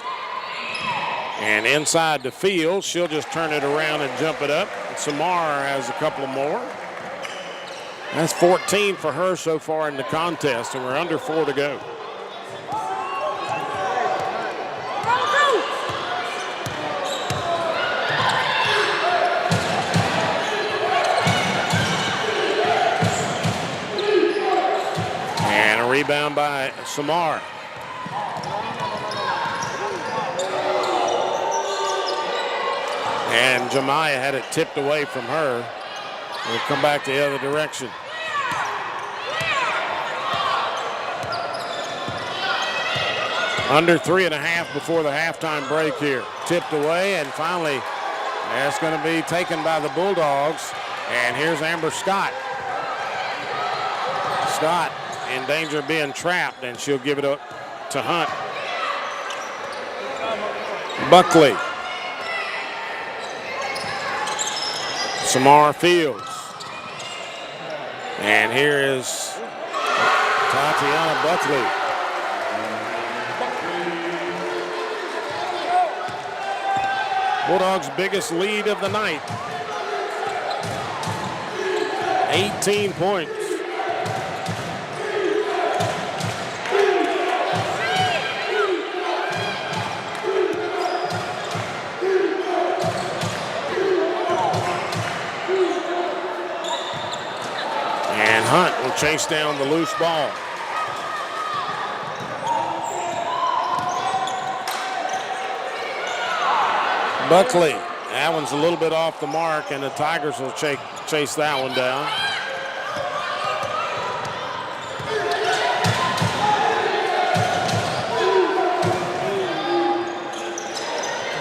And inside the field, she'll just turn it around and jump it up. And Samar has a couple more. That's 14 for her so far in the contest, and we're under 4 to go. And a rebound by Samar. And Jemiah had it tipped away from her. We'll come back the other direction. Under 3.5 before the halftime break here. Tipped away, and finally that's going to be taken by the Bulldogs. And here's Amber Scott. Scott in danger of being trapped, and she'll give it up to Hunt. Buckley. Samar Fields. And here is Tatiana Buckley. Bulldogs' biggest lead of the night. 18 points. And Hunt will chase down the loose ball. Buckley, that one's a little bit off the mark, and the Tigers will chase that one down.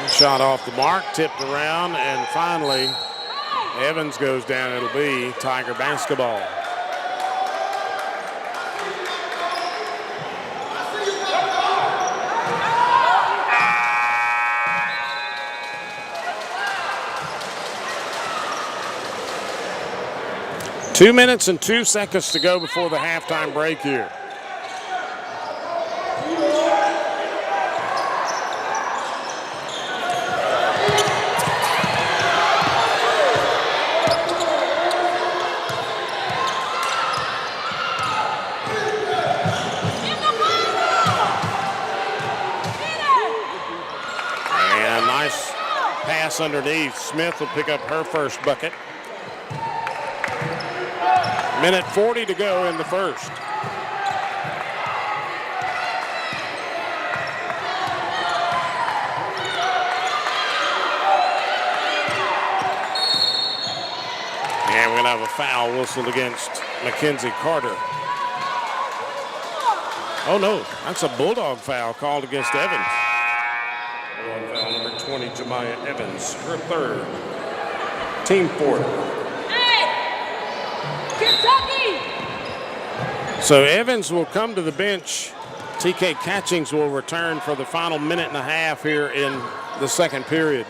Shot off the mark, tipped around, and finally Evans goes down. It'll be Tiger basketball. Two minutes and 2 seconds to go before the halftime break here. And a nice pass underneath. Smith will pick up her first bucket. Minute 40 to go in the first. And we're going to have a foul whistled against Mackenzie Carter. Oh no, that's a Bulldog foul called against Evans. Bulldog foul number 20, Jemiah Evans, her third. Team fourth. So Evans will come to the bench. TK Catchings will return for the final minute and a half here in the second period.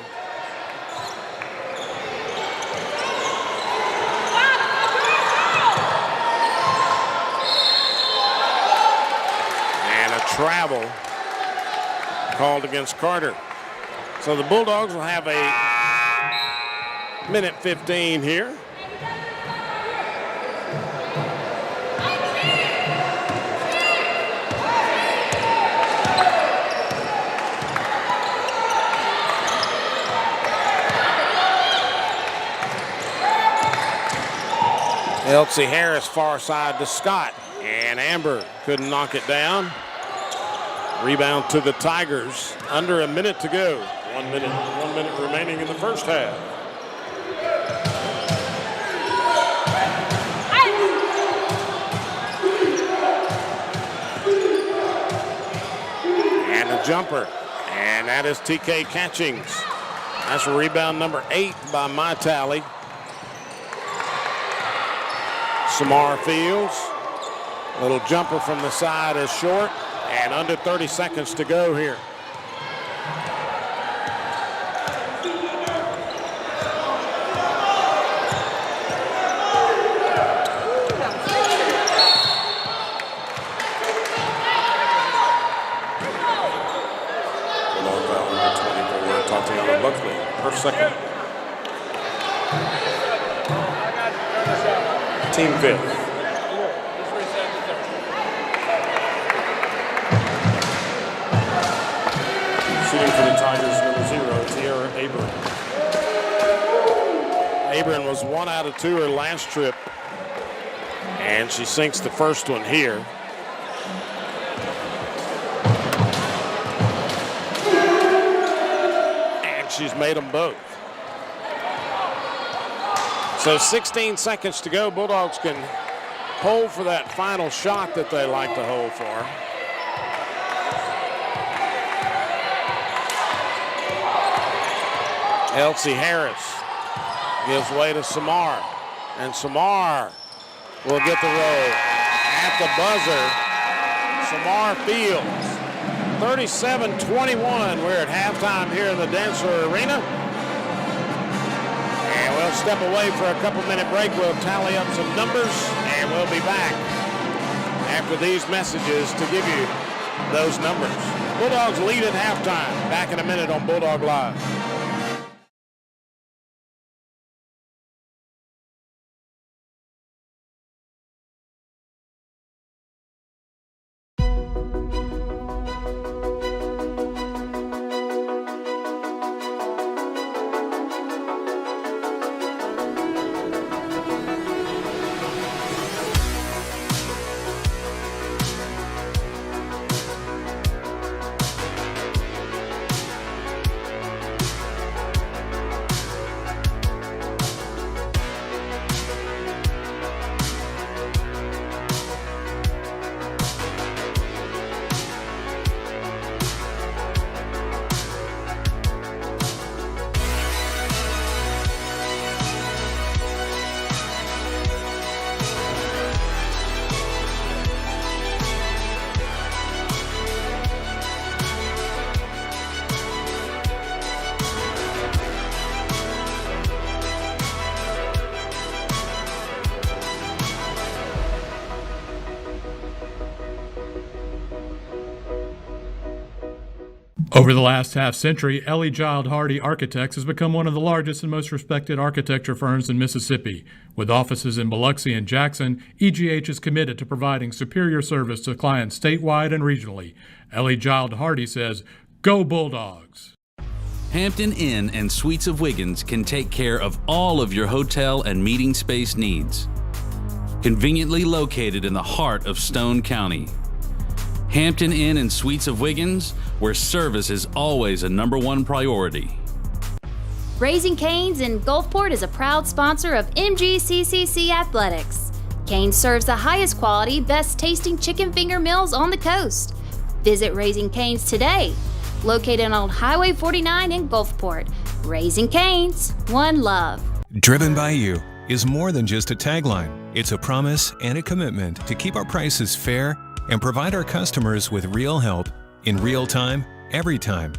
And a travel called against Carter. So the Bulldogs will have a minute 15 here. Elsie Harris far side to Scott, and Amber couldn't knock it down. Rebound to the Tigers. Under a minute to go. 1 minute remaining in the first half. And a jumper, and that is TK Catchings. That's rebound number 8 by my tally. Samar Fields, little jumper from the side is short, and under 30 seconds to go here. Bulldog foul number 24, Tatiana Buckley, her second. Team fifth. Shooting for the Tigers, number 0, Tiara Abram. Abram was 1 out of 2 her last trip, and she sinks the first one here. And she's made them both. So 16 seconds to go. Bulldogs can hold for that final shot that they like to hold for. Elsie Harris gives way to Samar, and Samar will get the roll. At the buzzer, Samar Fields. 37-21. We're at halftime here in the Dancer Arena. And we'll step away for a couple-minute break. We'll tally up some numbers, and we'll be back after these messages to give you those numbers. Bulldogs lead at halftime. Back in a minute on Bulldog Live. Over the last half-century, Ellie Giles Hardy Architects has become one of the largest and most respected architecture firms in Mississippi. With offices in Biloxi and Jackson, EGH is committed to providing superior service to clients statewide and regionally. Ellie Giles Hardy says, "Go Bulldogs!" Hampton Inn and Suites of Wiggins can take care of all of your hotel and meeting space needs. Conveniently located in the heart of Stone County. Hampton Inn and Suites of Wiggins, where service is always a #1 priority. Raising Cane's in Gulfport is a proud sponsor of MGCCC Athletics. Cane's serves the highest quality, best tasting chicken finger meals on the coast. Visit Raising Cane's today, located on Highway 49 in Gulfport. Raising Cane's, one love. Driven by You is more than just a tagline. It's a promise and a commitment to keep our prices fair and provide our customers with real help in real time, every time.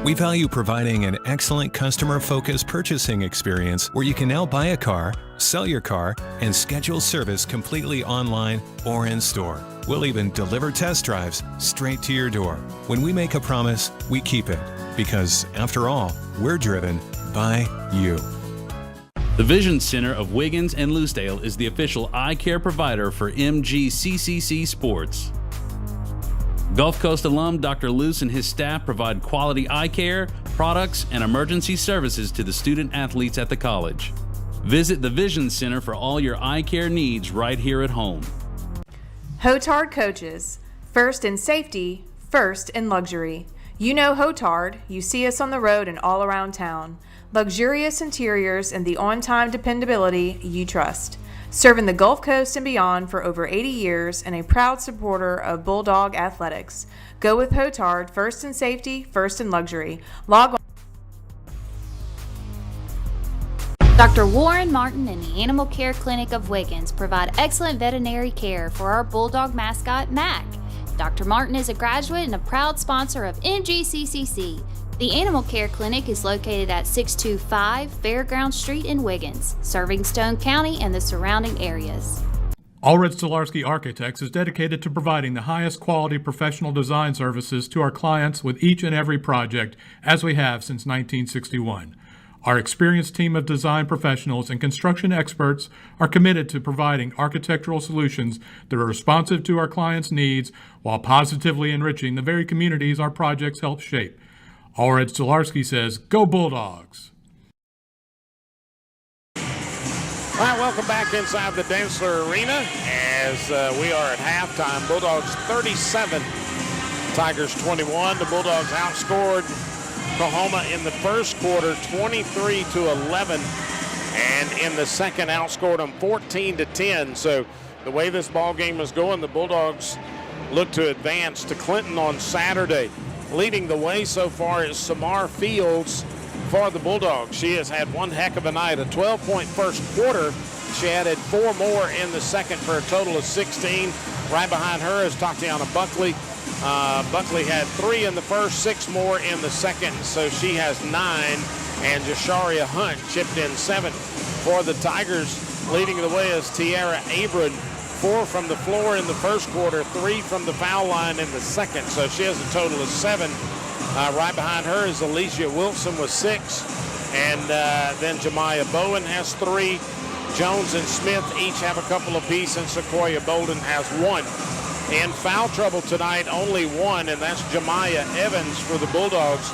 We value providing an excellent customer-focused purchasing experience where you can now buy a car, sell your car, and schedule service completely online or in store. We'll even deliver test drives straight to your door. When we make a promise, we keep it. Because, after all, we're driven by you. The Vision Center of Wiggins and Loosedale is the official eye care provider for MGCCC Sports. Gulf Coast alum Dr. Luce and his staff provide quality eye care, products, and emergency services to the student athletes at the college. Visit the Vision Center for all your eye care needs right here at home. Hotard Coaches. First in safety, first in luxury. You know Hotard. You see us on the road and all around town. Luxurious interiors and the on-time dependability you trust. Serving the Gulf Coast and beyond for over 80 years and a proud supporter of Bulldog Athletics. Go with Hotard, first in safety, first in luxury. Log on. Dr. Warren Martin and the Animal Care Clinic of Wiggins provide excellent veterinary care for our Bulldog mascot, Mac. Dr. Martin is a graduate and a proud sponsor of NJCCC. The Animal Care Clinic is located at 625 Fairground Street in Wiggins, serving Stone County and the surrounding areas. Allred Stolarski Architects is dedicated to providing the highest quality professional design services to our clients with each and every project, as we have since 1961. Our experienced team of design professionals and construction experts are committed to providing architectural solutions that are responsive to our clients' needs while positively enriching the very communities our projects help shape. Allred Stolarski says, "Go Bulldogs!" All right, welcome back inside the Densler Arena as we are at halftime. Bulldogs 37, Tigers 21. The Bulldogs outscored Coahoma in the first quarter 23-11, and in the second outscored them 14-10. So the way this ball game is going, the Bulldogs look to advance to Clinton on Saturday. Leading the way so far is Samar Fields for the Bulldogs. She has had one heck of a night, a 12-point first quarter. She added 4 more in the second for a total of 16. Right behind her is Tatiana Buckley. Buckley had 3 in the first, 6 more in the second, so she has 9. And Jasharia Hunt chipped in 7 for the Tigers. Leading the way is Tiara Abram 4 from the floor in the first quarter, 3 from the foul line in the second. So she has a total of 7. Right behind her is Alicia Wilson with 6. And then Jemiah Bowen has 3. Jones and Smith each have a couple apiece, and Sequoia Bolden has 1. In foul trouble tonight, only 1, and that's Jemiah Evans for the Bulldogs.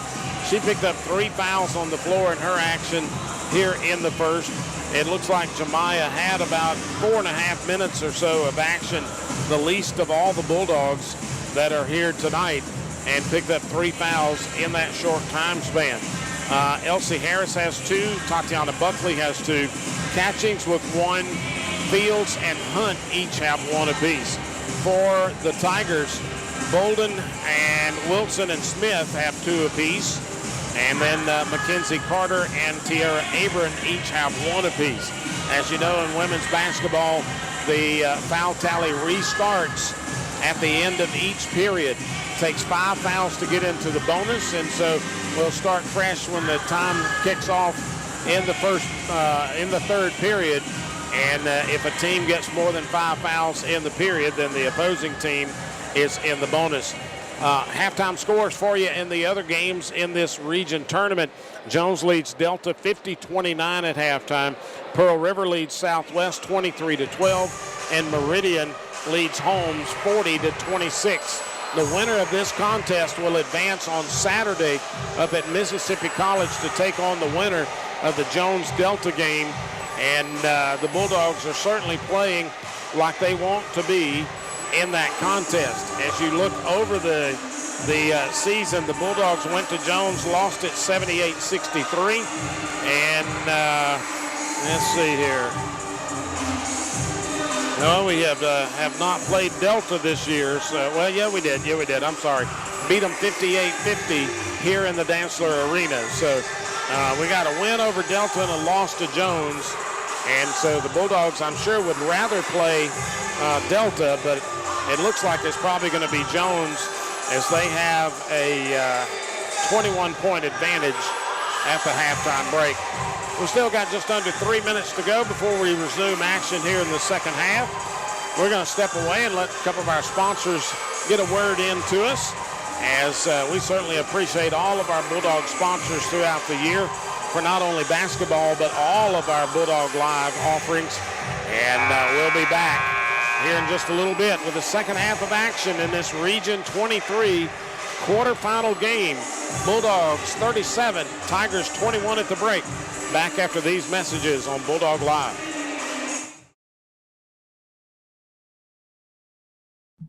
She picked up 3 fouls on the floor in her action here in the first. It looks like Jemiah had about 4.5 minutes or so of action, the least of all the Bulldogs that are here tonight, and picked up 3 fouls in that short time span. Elsie Harris has 2. Tatiana Buckley has 2. Catchings with 1. Fields and Hunt each have 1 apiece. For the Tigers, Bolden and Wilson and Smith have 2 apiece. And then Mackenzie Carter and Tiara Abram each have 1 apiece. As you know, in women's basketball, the foul tally restarts at the end of each period. Takes 5 fouls to get into the bonus, and so we'll start fresh when the time kicks off in the third period. And if a team gets more than 5 fouls in the period, then the opposing team is in the bonus. Halftime scores for you in the other games in this region tournament. Jones leads Delta 50-29 at halftime. Pearl River leads Southwest 23-12, and Meridian leads Holmes 40-26. The winner of this contest will advance on Saturday up at Mississippi College to take on the winner of the Jones-Delta game. And the Bulldogs are certainly playing like they want to be in that contest. As you look over the season, the Bulldogs went to Jones, lost it 78-63. And let's see here. No, we have not played Delta this year. So, well, yeah, we did. I'm sorry. Beat them 58-50 here in the Dantzler Arena. So we got a win over Delta and a loss to Jones. And so the Bulldogs, I'm sure, would rather play Delta, but it looks like it's probably going to be Jones, as they have a 21-point advantage at the halftime break. We've still got just under 3 minutes to go before we resume action here in the second half. We're going to step away and let a couple of our sponsors get a word in to us, as we certainly appreciate all of our Bulldog sponsors throughout the year for not only basketball, but all of our Bulldog Live offerings. And we'll be back here in just a little bit with the second half of action in this Region 23 quarterfinal game. Bulldogs 37, Tigers 21 at the break. Back after these messages on Bulldog Live.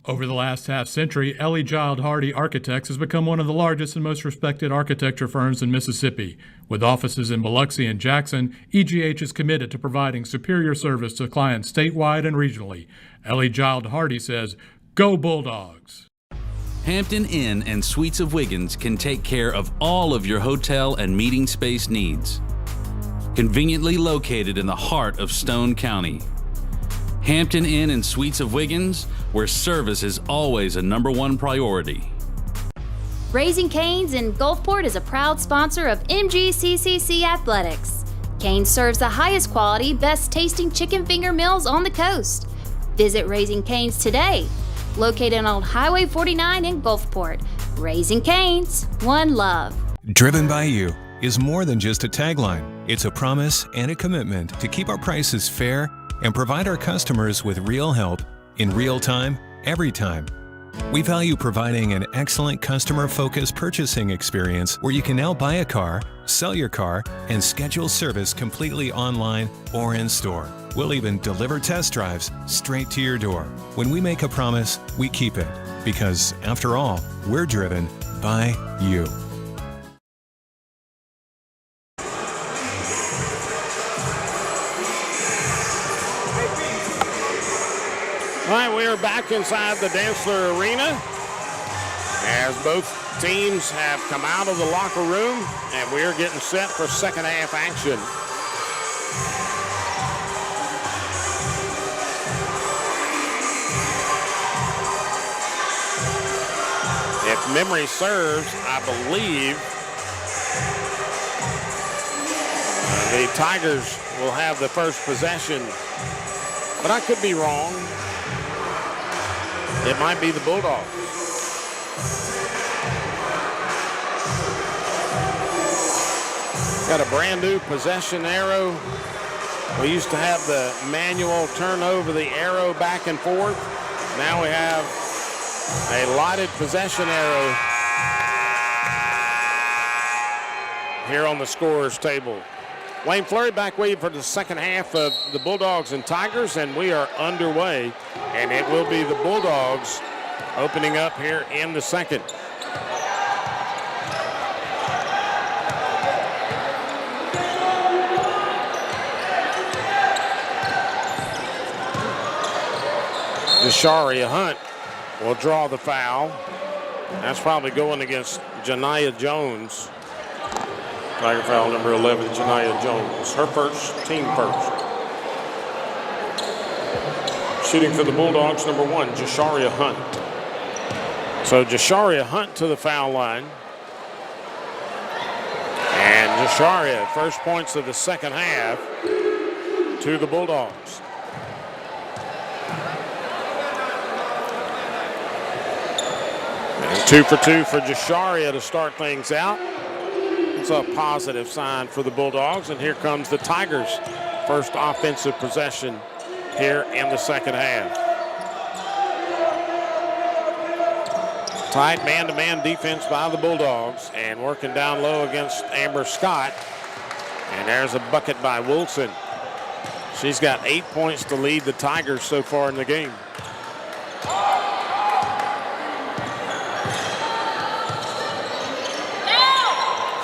Over the last half-century, Ellie Giles Hardy Architects has become one of the largest and most respected architecture firms in Mississippi. With offices in Biloxi and Jackson, EGH is committed to providing superior service to clients statewide and regionally. Ellie Giles Hardy says, "Go Bulldogs!" Hampton Inn and Suites of Wiggins can take care of all of your hotel and meeting space needs. Conveniently located in the heart of Stone County. Hampton Inn and Suites of Wiggins, where service is always a #1 priority. Raising Cane's in Gulfport is a proud sponsor of MGCCC Athletics. Cane's serves the highest quality, best tasting chicken finger meals on the coast. Visit Raising Cane's today, located on Highway 49 in Gulfport. Raising Cane's, one love. Driven by You is more than just a tagline. It's a promise and a commitment to keep our prices fair and provide our customers with real help in real time, every time. We value providing an excellent customer-focused purchasing experience where you can now buy a car, sell your car, and schedule service completely online or in store. We'll even deliver test drives straight to your door. When we make a promise, we keep it. Because, after all, we're driven by you. All right, we are back inside the Dantzler Arena as both teams have come out of the locker room, and we are getting set for second half action. If memory serves, I believe the Tigers will have the first possession, but I could be wrong. It might be the Bulldogs. Got a brand new possession arrow. We used to have the manual turn over the arrow back and forth. Now we have a lighted possession arrow here on the scorer's table. Wayne Fleury back with you for the second half of the Bulldogs and Tigers, and we are underway, and it will be the Bulldogs opening up here in the second. Jasharia Hunt will draw the foul. That's probably going against Janiyah Jones. Tiger foul number 11, Janiyah Jones. Her first, team first. Shooting for the Bulldogs, number 1, Jasharia Hunt. So Jasharia Hunt to the foul line. And Jasharia, first points of the second half to the Bulldogs. And 2 for 2 for Jasharia to start things out. It's a positive sign for the Bulldogs, and here comes the Tigers' first offensive possession here in the second half. Tight man-to-man defense by the Bulldogs, and working down low against Amber Scott. And there's a bucket by Wilson. She's got 8 points to lead the Tigers so far in the game.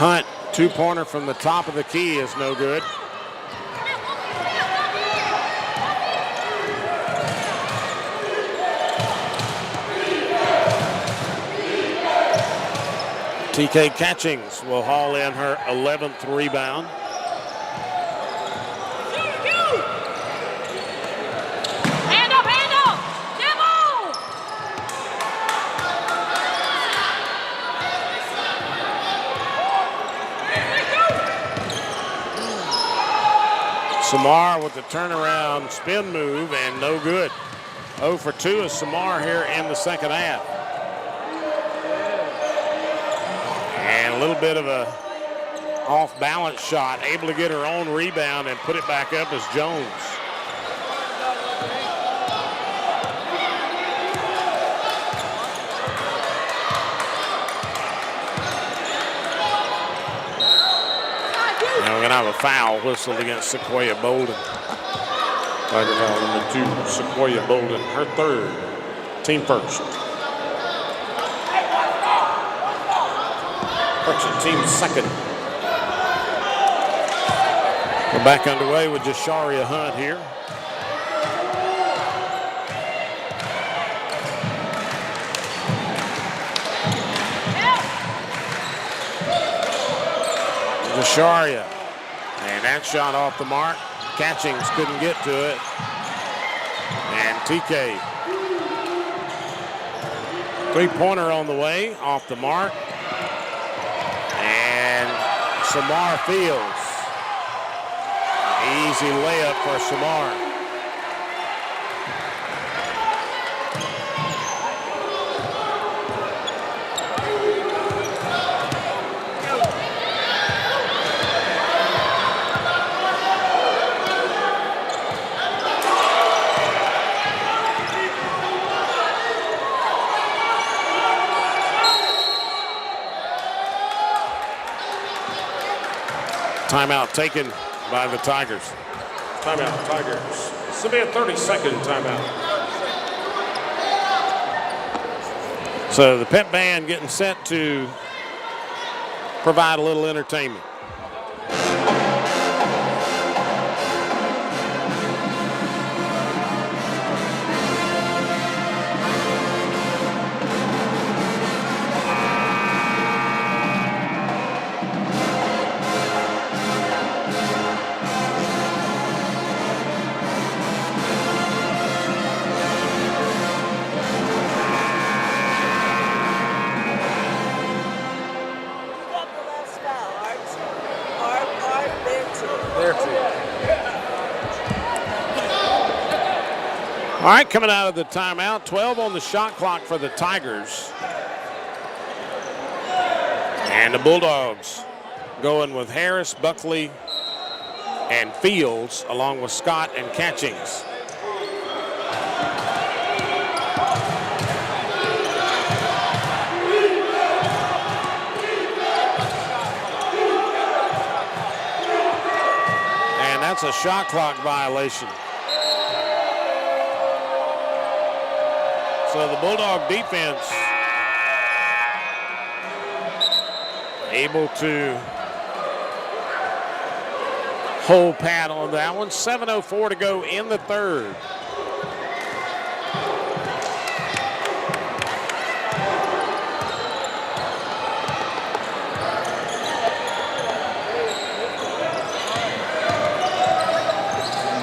Hunt, two-pointer from the top of the key is no good. TK Catchings will haul in her 11th rebound. Hand up, demo! Samar with the turnaround spin move and no good. 0 for 2 is Samar here in the second half. And a little bit of a off-balance shot, able to get her own rebound and put it back up as Jones. Now we're going to have a foul whistled against Sequoia Bolden. Tiger foul number 2, Sequoia Bolden, her third, team first. Team second. We're back underway with Jasharia Hunt here. Jasharia, and that shot off the mark. Catchings couldn't get to it. And TK, three-pointer on the way, off the mark. Samar Fields. Easy layup for Samar. Timeout taken by the Tigers. Timeout, Tigers. This will be a 30-second timeout. So the pep band getting set to provide a little entertainment. All right, coming out of the timeout, 12 on the shot clock for the Tigers. And the Bulldogs going with Harris, Buckley, and Fields, along with Scott and Catchings. And that's a shot clock violation. So the Bulldog defense able to hold pat on that one. 7:04 to go in the third.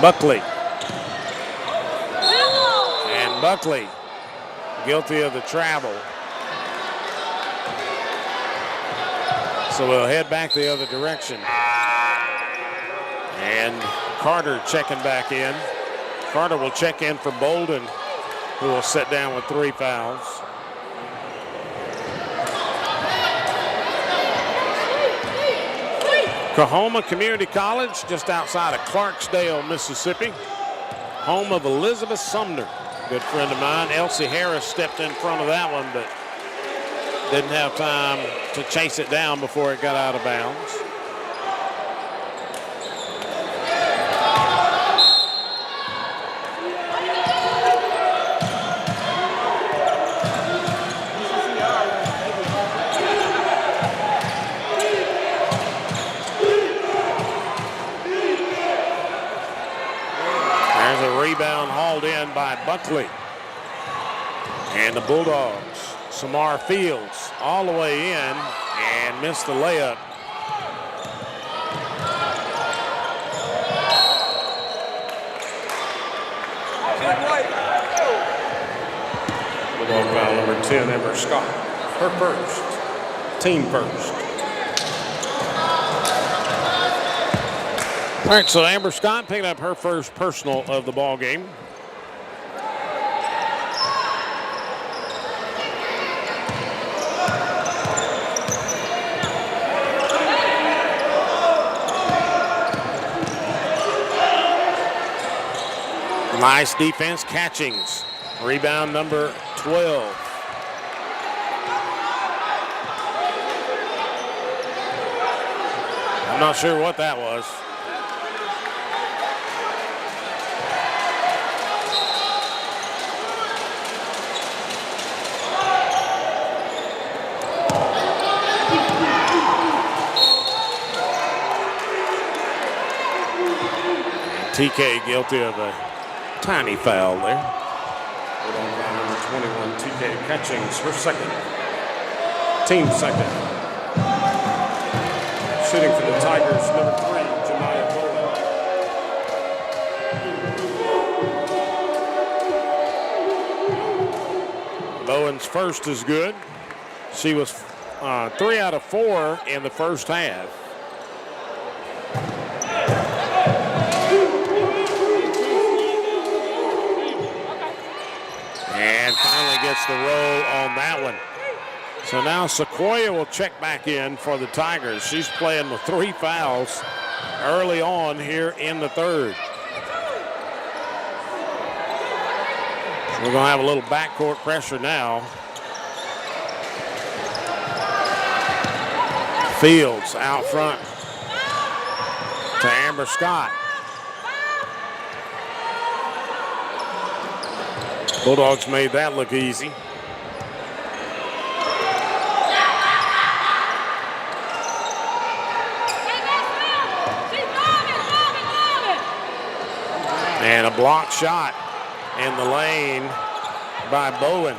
Buckley. And Buckley guilty of the travel. So we'll head back the other direction. And Carter checking back in. Carter will check in for Bolden, who will sit down with 3 fouls. Coahoma Community College, just outside of Clarksdale, Mississippi. Home of Elizabeth Sumner, good friend of mine. Elsie Harris stepped in front of that one, but didn't have time to chase it down before it got out of bounds. There's a rebound hauled in by Buckley. And the Bulldogs, Samar Fields all the way in and missed the layup. Bulldog foul number 10, Amber Scott. Her first. Team first. All right, so Amber Scott picking up her first personal of the ball game. Nice defense, Catchings. Rebound number 12. I'm not sure what that was. TK guilty of a tiny foul there. Bulldog foul number 21, TK Catchings, her second. Team second. Shooting for the Tigers, number 3, Jemiah Bowen. Bowen's first is good. She was 3 out of 4 in the first half. And finally gets the roll on that one. So now Sequoia will check back in for the Tigers. She's playing with 3 fouls early on here in the third. We're going to have a little backcourt pressure now. Fields out front to Amber Scott. Bulldogs made that look easy. And a block shot in the lane by Bowen.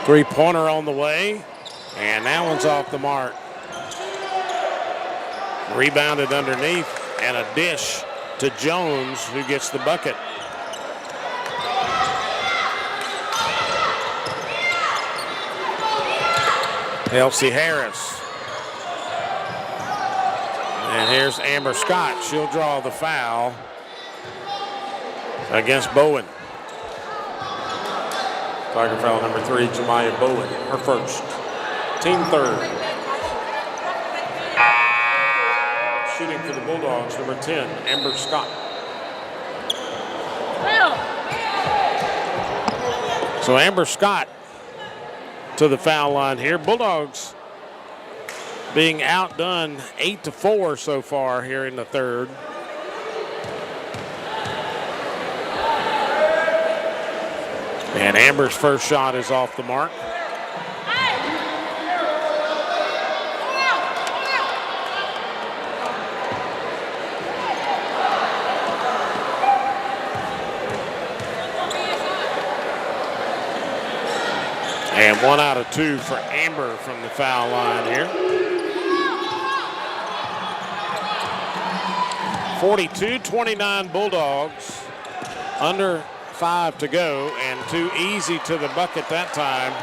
Three-pointer on the way, and that one's off the mark. Rebounded underneath, and a dish to Jones, who gets the bucket. Elsie Harris. And here's Amber Scott. She'll draw the foul against Bowen. Tiger foul number 3, Jemiah Bowen, her first. Team third. Shooting for the Bulldogs, number 10, Amber Scott. So Amber Scott to the foul line here. Bulldogs being outdone 8-4 so far here in the third. And Amber's first shot is off the mark. And 1 out of 2 for Amber from the foul line here. 42-29 Bulldogs. Under 5 to go, and too easy to the bucket that time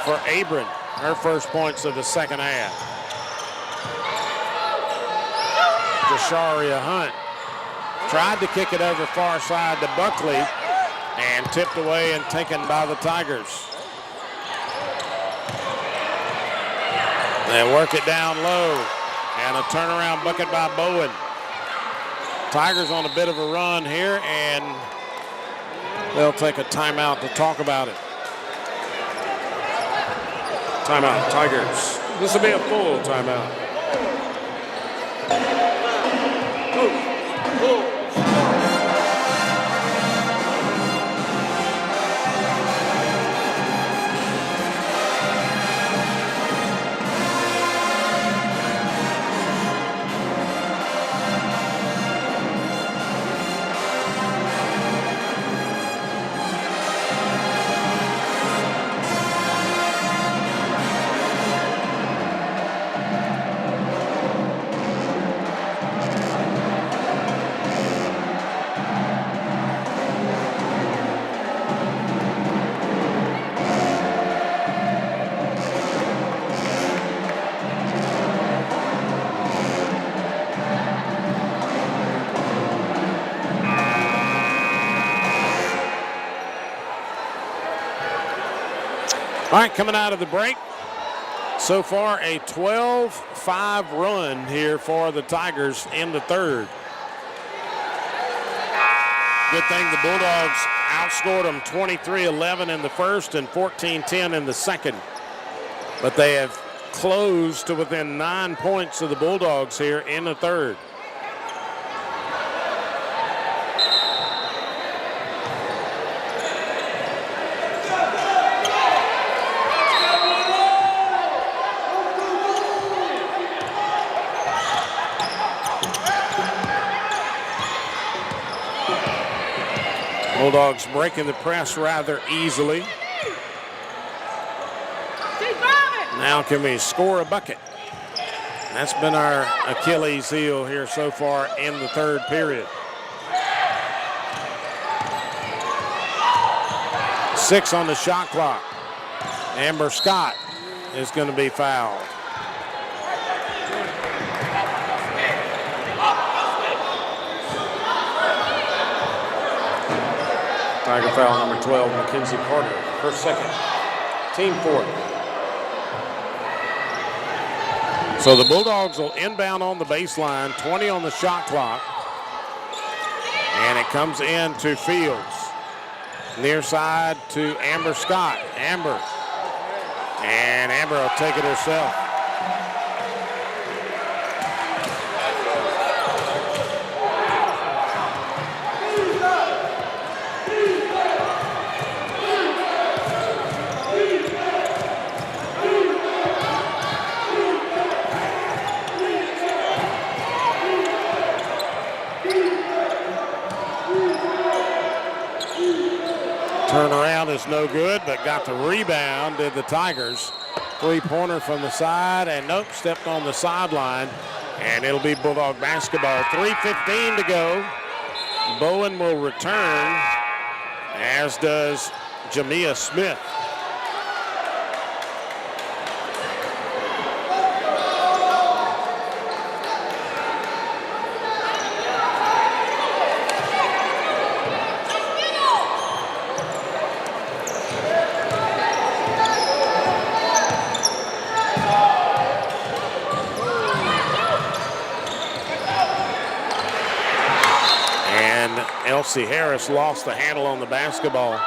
for Abram. Her first points of the second half. Jasharia Hunt tried to kick it over far side to Buckley and tipped away and taken by the Tigers. They work it down low, and a turnaround bucket by Bowen. Tigers on a bit of a run here, and they'll take a timeout to talk about it. Timeout, Tigers. This will be a full timeout. All right, coming out of the break, so far a 12-5 run here for the Tigers in the third. Good thing the Bulldogs outscored them 23-11 in the first and 14-10 in the second. But they have closed to within 9 points of the Bulldogs here in the third. Bulldogs breaking the press rather easily. Now can we score a bucket? That's been our Achilles heel here so far in the third period. 6 on the shot clock. Amber Scott is going to be fouled. Tiger foul number 12, Mackenzie Carter, her second. Team fourth. So the Bulldogs will inbound on the baseline, 20 on the shot clock. And it comes in to Fields. Near side to Amber Scott. Amber. And Amber will take it herself. Turnaround is no good, but got the rebound, did the Tigers. Three-pointer from the side, and nope, stepped on the sideline, and it'll be Bulldog basketball. 3:15 to go. Bowen will return, as does Jamia Smith. Elsie Harris lost the handle on the basketball. A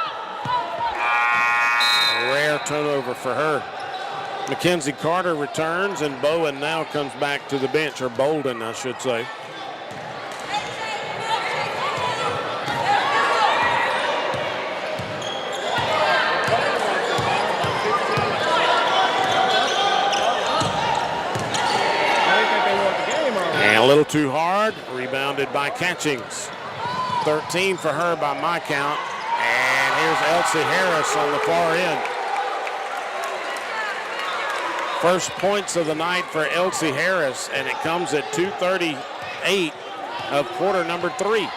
rare turnover for her. Mackenzie Carter returns, and Bowen now comes back to the bench, or Bolden, I should say. And a little too hard, rebounded by Catchings. 13 for her by my count. And here's Elsie Harris on the far end. First points of the night for Elsie Harris, and it comes at 2:38 of quarter number 3.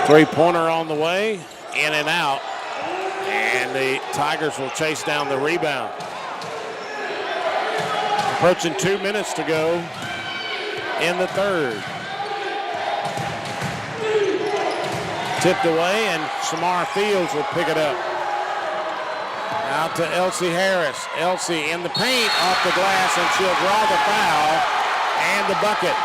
Three-pointer on the way, in and out, and the Tigers will chase down the rebound. Approaching 2 minutes to go in the third. Tipped away, and Shamar Fields will pick it up. Out to Elsie Harris. Elsie in the paint, off the glass, and she'll draw the foul and the bucket.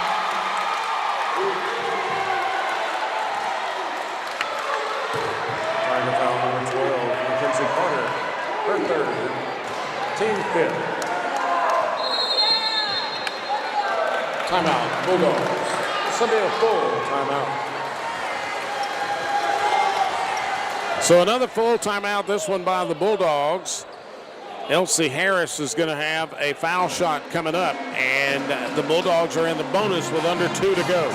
Carter, her third, team fifth. Timeout, Bulldogs. This will be a full timeout. So another full timeout, this one by the Bulldogs. Elsie Harris is going to have a foul shot coming up, and the Bulldogs are in the bonus with under 2 to go.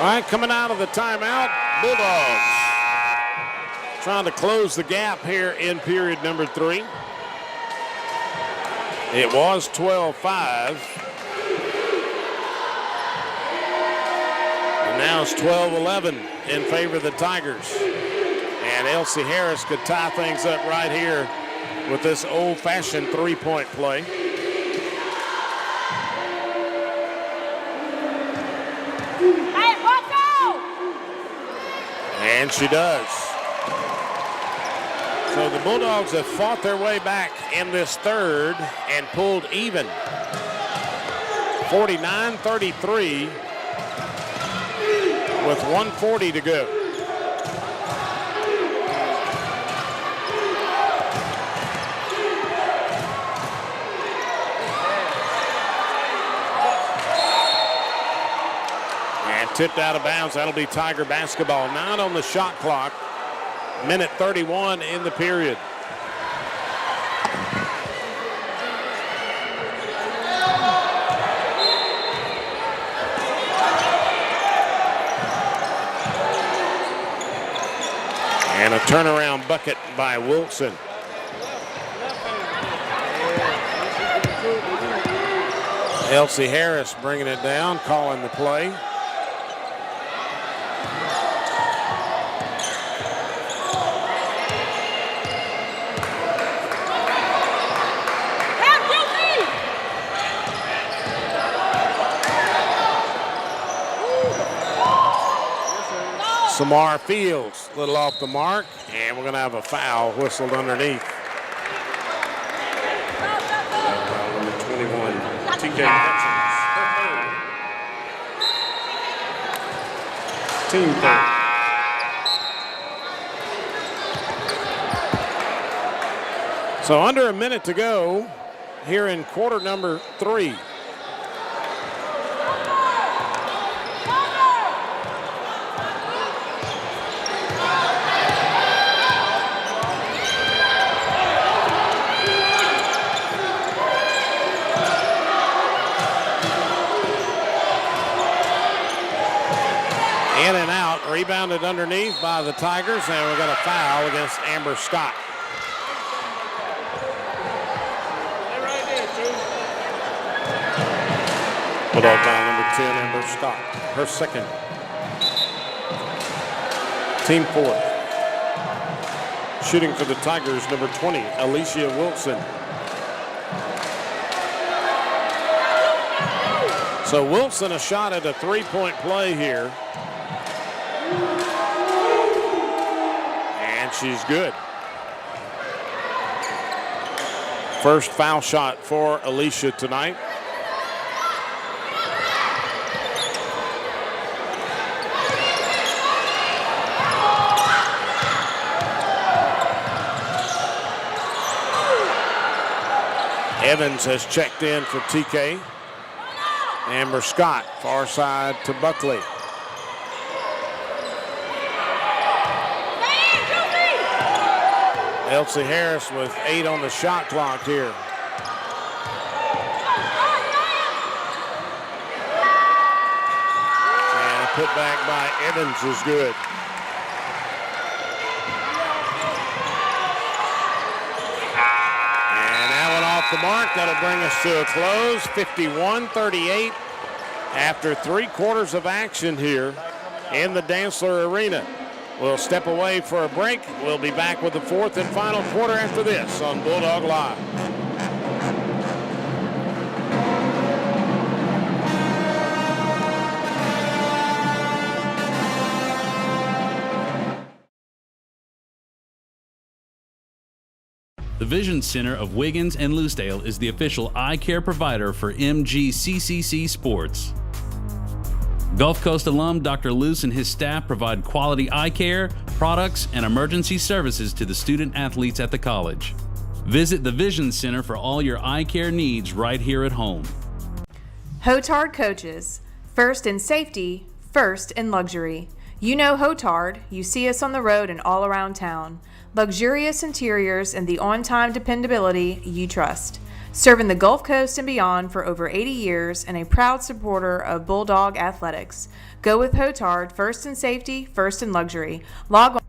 All right, coming out of the timeout, Bulldogs trying to close the gap here in period number 3. It was 12-5. And now it's 12-11 in favor of the Tigers. And Elsie Harris could tie things up right here with this old-fashioned three-point play. And she does. So the Bulldogs have fought their way back in this third and pulled even. 49-33 with 1:40 to go. Tipped out of bounds. That'll be Tiger basketball. Not on the shot clock. Minute 31 in the period. And a turnaround bucket by Wilson. Elsie Harris bringing it down, calling the play. Samar Fields, a little off the mark, and we're going to have a foul whistled underneath. Foul number 21, TK Hutchins. Team third. So under a minute to go here in quarter number 3. In and out, rebounded underneath by the Tigers, and we got a foul against Amber Scott. Bulldog foul number 10, Amber Scott, her second. Team fourth. Shooting for the Tigers, number 20, Alicia Wilson. So Wilson a shot at a three-point play here. And she's good. First foul shot for Alicia tonight. Evans has checked in for TK. Amber Scott, far side to Buckley. Elsie Harris with 8 on the shot clock here. And a putback by Evans is good. And that one off the mark. That'll bring us to a close, 51-38 after 3 quarters of action here in the Dantzler Arena. We'll step away for a break. We'll be back with the 4th and final quarter after this on Bulldog Live. The Vision Center of Wiggins and Loosedale is the official eye care provider for MGCCC Sports. Gulf Coast alum Dr. Luce and his staff provide quality eye care, products, and emergency services to the student athletes at the college. Visit the Vision Center for all your eye care needs right here at home. Hotard Coaches. First in safety, first in luxury. You know Hotard. You see us on the road and all around town. Luxurious interiors and the on-time dependability you trust. Serving the Gulf Coast and beyond for over 80 years and a proud supporter of Bulldog Athletics. Go with Hotard, first in safety, first in luxury. Log on.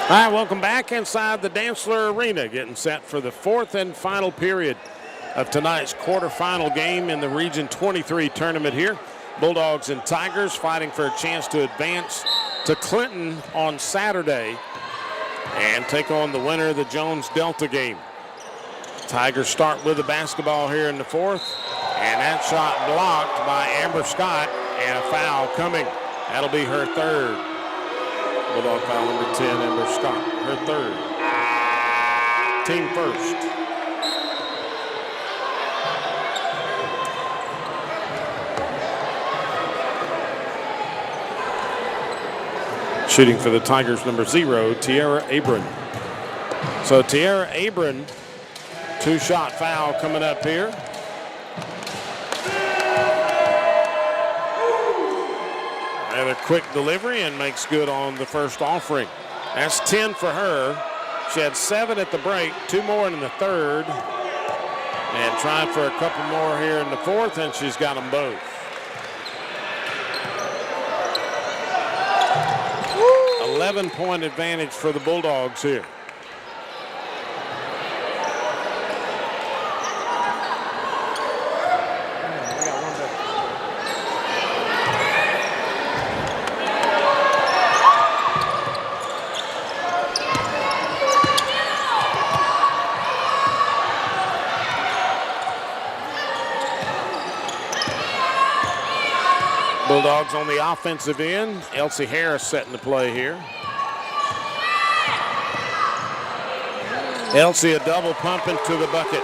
All right, welcome back inside the Dantzler Arena, getting set for the 4th and final period of tonight's quarterfinal game in the Region 23 tournament here. Bulldogs and Tigers fighting for a chance to advance to Clinton on Saturday and take on the winner of the Jones Delta game. Tigers start with the basketball here in the 4th, and that shot blocked by Amber Scott, and a foul coming. That'll be her 3rd. Bulldog foul number 10, Amber Scott, her 3rd. Team first. Shooting for the Tigers, number 0, Tiara Abram. So Tiara Abram, 2-shot foul coming up here. Another quick delivery and makes good on the first offering. That's 10 for her. She had 7 at the break, 2 more in the 3rd, and trying for a couple more here in the 4th, and she's got them both. 11-point advantage for the Bulldogs here. Bulldogs on the offensive end. Elsie Harris setting the play here. Elsie a double pump into the bucket.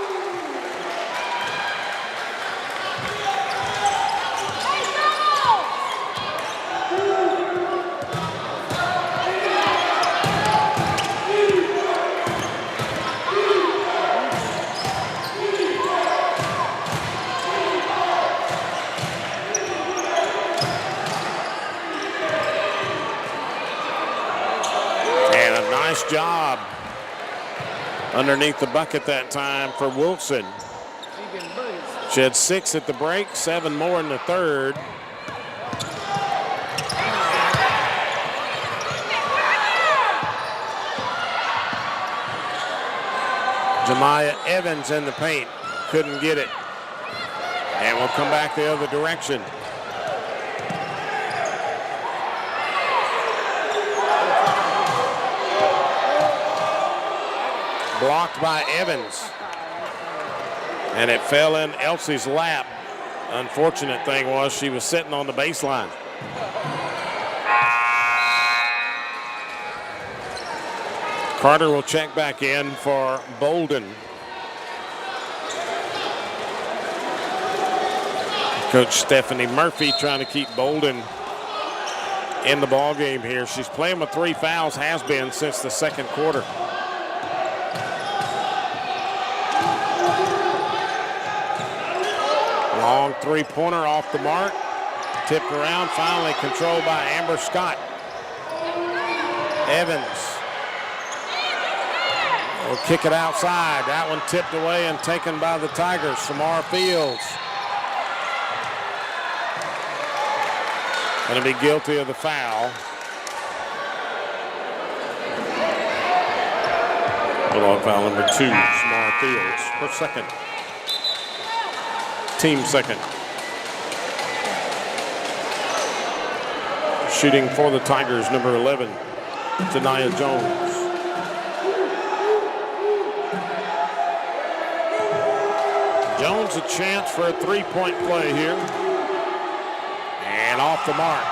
Nice job underneath the bucket that time for Wilson. She had 6 at the break, 7 more in the third. Jemiah Evans in the paint, couldn't get it. And we'll come back the other direction. Blocked by Evans. And it fell in Elsie's lap. Unfortunate thing was she was sitting on the baseline. Carter will check back in for Bolden. Coach Stephanie Murphy trying to keep Bolden in the ball game here. She's playing with 3 fouls, has been since the second quarter. Long three-pointer off the mark. Tipped around, finally controlled by Amber Scott. Evans will kick it outside. That one tipped away and taken by the Tigers. Samara Fields going to be guilty of the foul. Bulldog foul number 2, Samara Fields, her second. Team second. Shooting for the Tigers, number 11, Tania Jones. Jones a chance for a 3-point play here. And off the mark.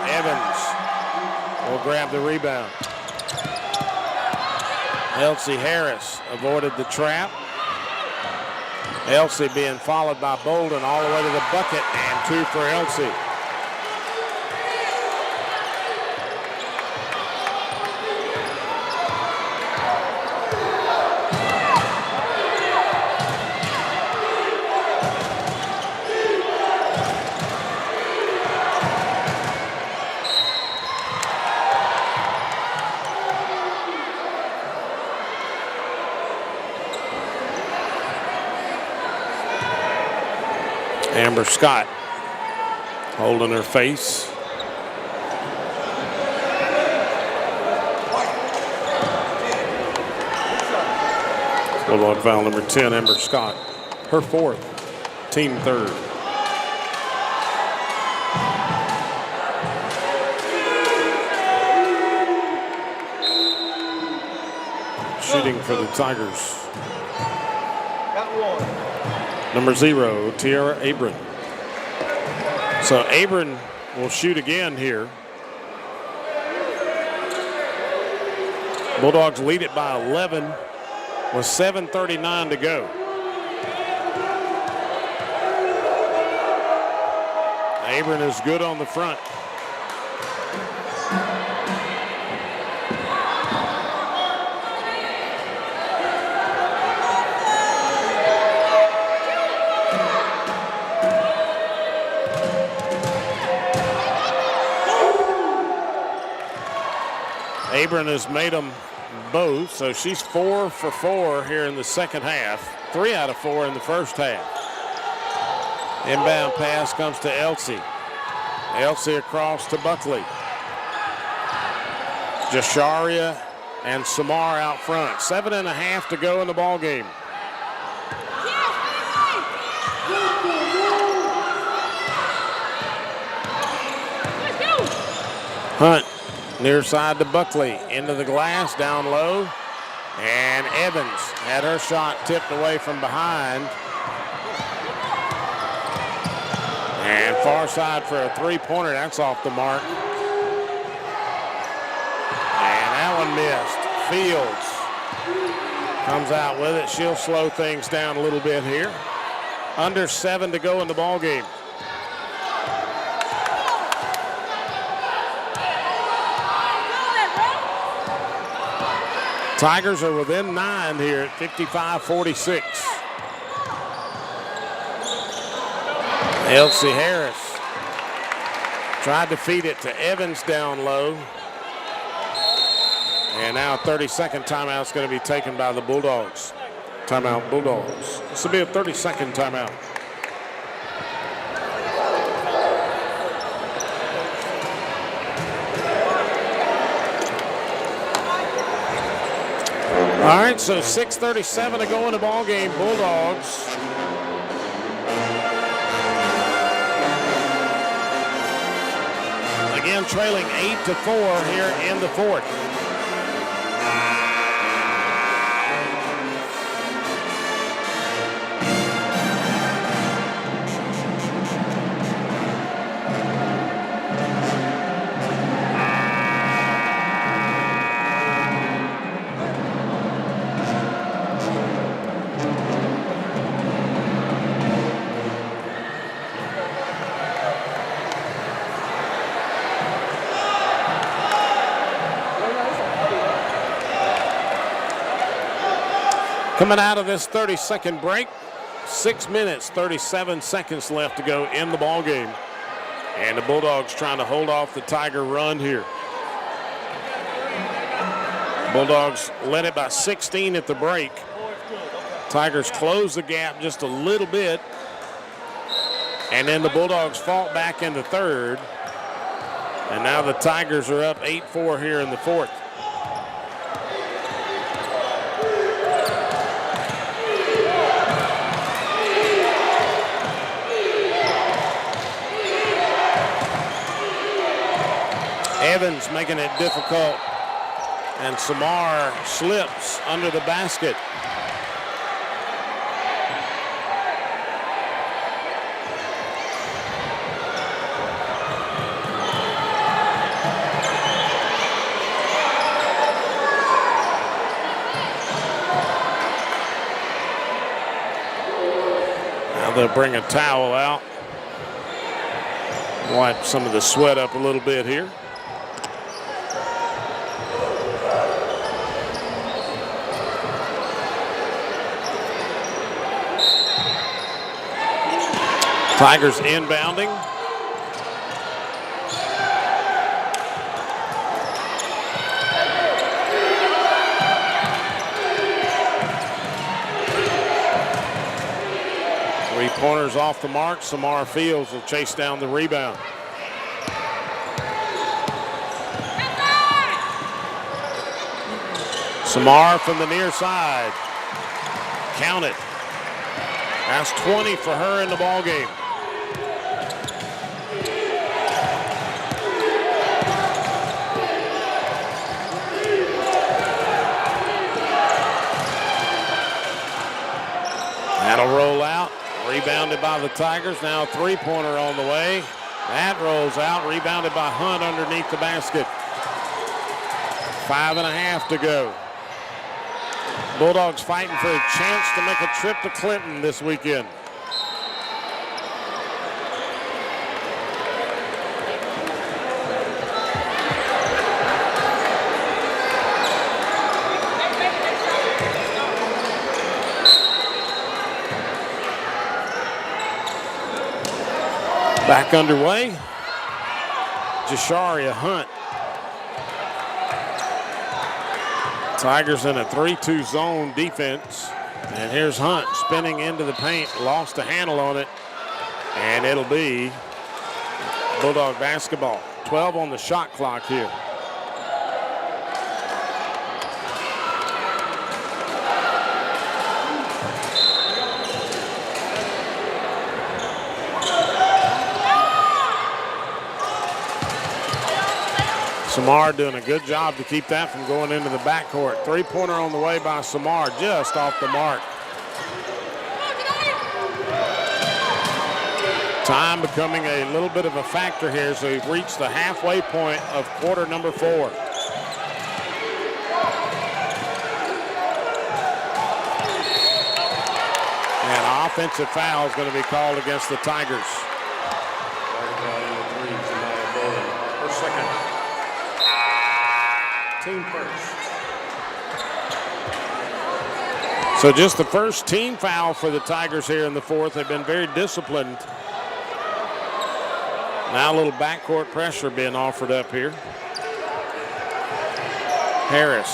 Evans will grab the rebound. Elsie Harris avoided the trap. Elsie being followed by Bolden all the way to the bucket, and 2 for Elsie. Amber Scott holding her face. Bulldog foul number 10, Amber Scott. Her 4th, team 3rd. Shooting for the Tigers. Number 0, Tiara Abram. So Abram will shoot again here. Bulldogs lead it by 11 with 7:39 to go. Abram is good on the front. Abram has made them both, so she's 4 for 4 here in the second half. 3 out of 4 in the first half. Inbound pass comes to Elsie. Elsie across to Buckley. Jasharia and Samar out front. 7.5 to go in the ball game. Hunt near side to Buckley, into the glass, down low, and Evans had her shot tipped away from behind. And far side for a three-pointer. That's off the mark. And that one missed. Fields comes out with it. She'll slow things down a little bit here. Under 7 to go in the ball game. Tigers are within 9 here at 55-46. Elsie Harris tried to feed it to Evans down low. And now 30-second timeout is going to be taken by the Bulldogs. Timeout, Bulldogs. This will be a 30-second timeout. All right, so 6:37 to go in the ball game. Bulldogs again trailing 8-4 here in the fourth. Coming out of this 30-second break, 6 minutes, 37 seconds left to go in the ball game. And the Bulldogs trying to hold off the Tiger run here. Bulldogs led it by 16 at the break. Tigers closed the gap just a little bit. And then the Bulldogs fought back in the third. And now the Tigers are up 8-4 here in the fourth. Evans making it difficult, and Samar slips under the basket. Now they'll bring a towel out, wipe some of the sweat up a little bit here. Tigers inbounding. Three-pointers off the mark. Samar Fields will chase down the rebound. Samar from the near side. Count it. That's 20 for her in the ball game. That'll roll out. Rebounded by the Tigers. Now a three-pointer on the way. That rolls out. Rebounded by Hunt underneath the basket. 5.5 to go. Bulldogs fighting for a chance to make a trip to Clinton this weekend. Back underway. Jasharia Hunt. Tigers in a 3-2 zone defense. And here's Hunt spinning into the paint. Lost a handle on it. And it'll be Bulldog basketball. 12 on the shot clock here. Samar doing a good job to keep that from going into the backcourt. Three-pointer on the way by Samar, just off the mark. Time becoming a little bit of a factor here, so we've reached the halfway point of quarter number 4. And an offensive foul is going to be called against the Tigers. First, second. Team first. So just the first team foul for the Tigers here in the 4th. They've been very disciplined. Now a little backcourt pressure being offered up here. Harris.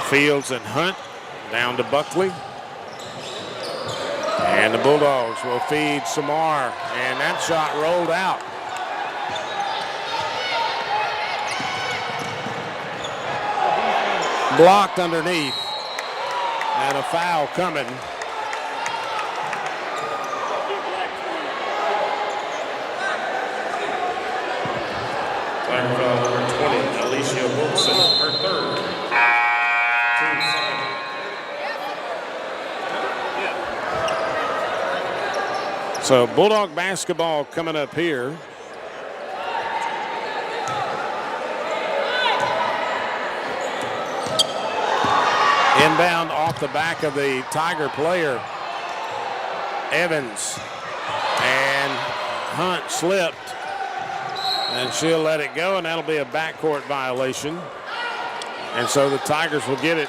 Fields and Hunt down to Buckley. And the Bulldogs will feed Samar, and that shot rolled out. Blocked underneath, and a foul coming. Tiger foul number 20, Alicia Wilson, her third. Team second. So Bulldog basketball coming up here. Inbound off the back of the Tiger player, Evans. And Hunt slipped. And she'll let it go, and that'll be a backcourt violation. And so the Tigers will get it.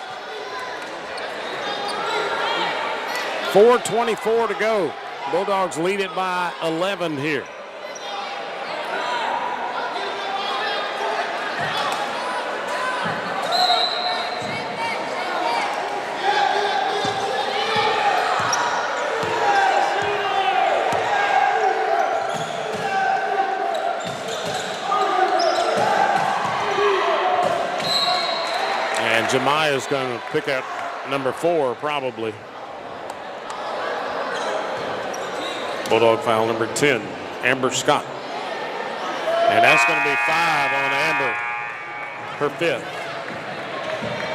4:24 to go. Bulldogs lead it by 11 here. And Jemiah's going to pick up number 4 probably. Bulldog foul number 10, Amber Scott. And that's going to be 5 on Amber, her 5th.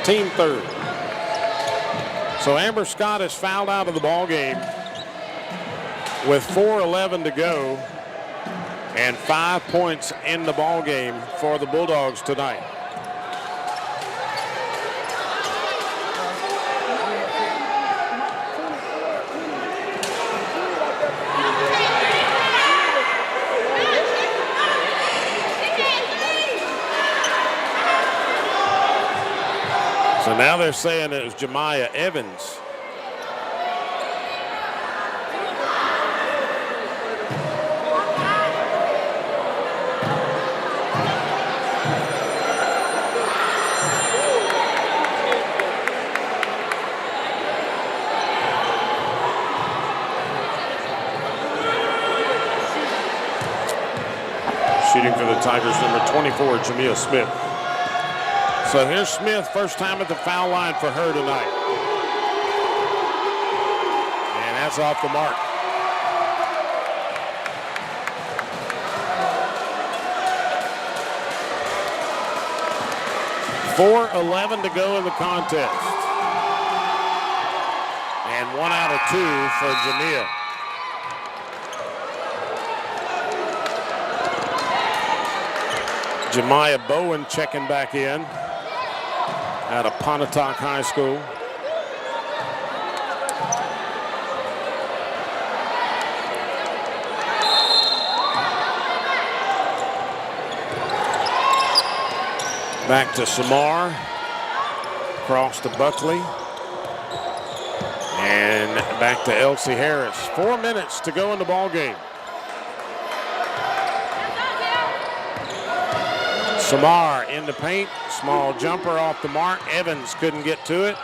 Team 3rd. So Amber Scott is fouled out of the ball game with 4:11 to go and 5 points in the ball game for the Bulldogs tonight. So now they're saying it was Jemiah Evans. Shooting for the Tigers, number 24, Jamia Smith. So here's Smith, first time at the foul line for her tonight. And that's off the mark. .4:11 to go in the contest. And 1 out of 2 for Jamia. Jemiah Bowen checking back in out of Pontotoc High School. Back to Samar, across to Buckley, and back to Elsie Harris. 4 minutes to go in the ball game. Samar in the paint, small jumper off the mark. Evans couldn't get to it,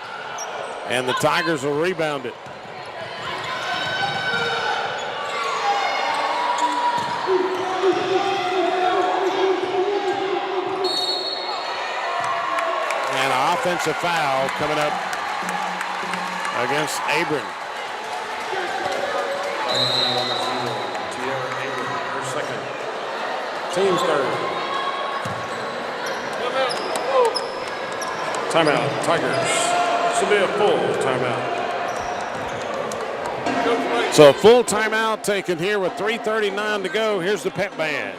and the Tigers will rebound it. And an offensive foul coming up against Abram. Tiara Abram, her second. Team 3rd. Timeout, Tigers. This will be a full timeout. So a full timeout taken here with 3:39 to go. Here's the pep band.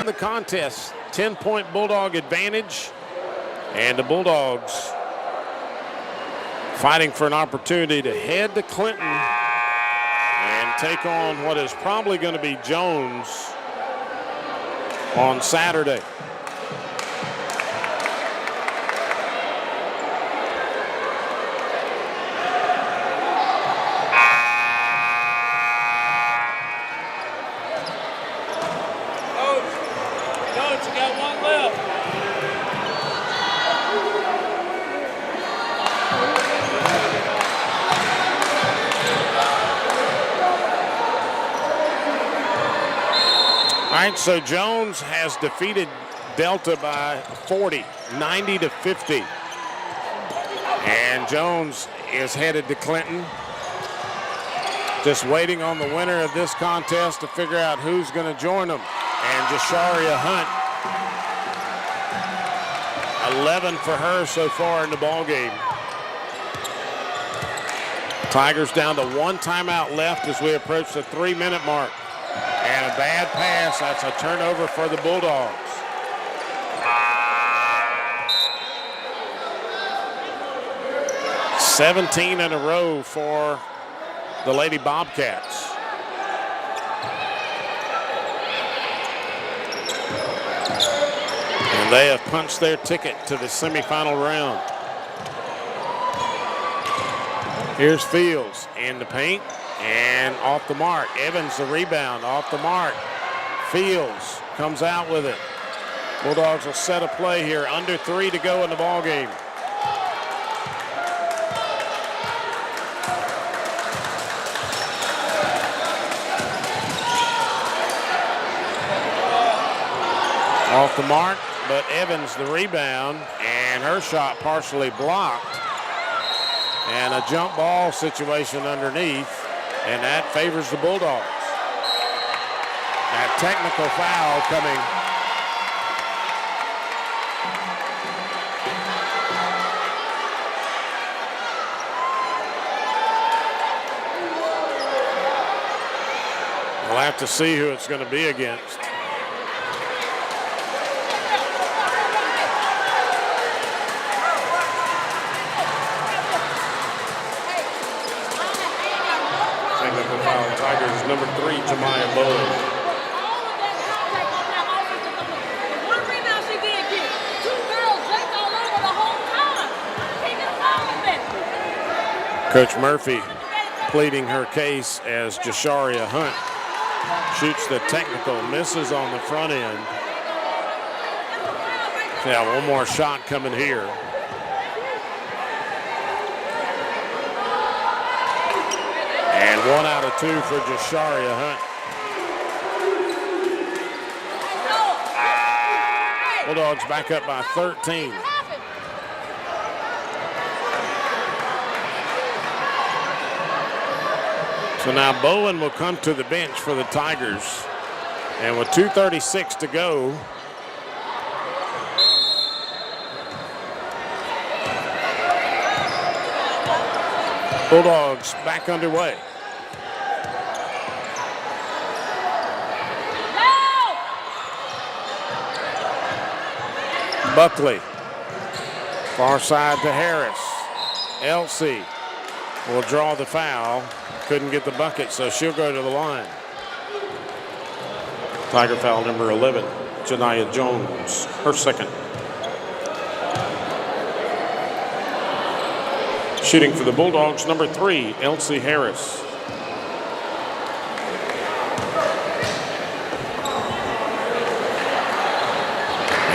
The contest, 10-point Bulldog advantage, and the Bulldogs fighting for an opportunity to head to Clinton and take on what is probably going to be Jones on Saturday. Coach, you got one left. All right, so Jones has defeated Delta by 40, 90-50. And Jones is headed to Clinton. Just waiting on the winner of this contest to figure out who's going to join them. And Jasharia Hunt, 11 for her so far in the ball game. Tigers down to one timeout left as we approach the 3-minute mark. And a bad pass. That's a turnover for the Bulldogs. $17 in a row for the Lady Bobcats. And they have punched their ticket to the semifinal round. Here's Fields in the paint and off the mark. Evans the rebound, off the mark. Fields comes out with it. Bulldogs will set a play here. Under 3 to go in the ball game. Off the mark, but Evans the rebound, and her shot partially blocked. And a jump ball situation underneath, and that favors the Bulldogs. That technical foul coming. We'll have to see who it's going to be against. Technical foul, Tigers number 3, Jemiah Bowen. One rebound she did get. 2 girls jumped all over the whole time. Take it along with it. Coach Murphy pleading her case as Jasharia Hunt shoots the technical, misses on the front end. Yeah, one more shot coming here. And 1 out of 2 for Jasharia Hunt. Bulldogs back up by 13. So now Bowen will come to the bench for the Tigers. And with 2:36 to go, Bulldogs back underway. Buckley, far side to Harris. Elsie will draw the foul. Couldn't get the bucket, so she'll go to the line. Tiger foul number 11, Janiyah Jones, her second. Shooting for the Bulldogs, number 3, Elsie Harris.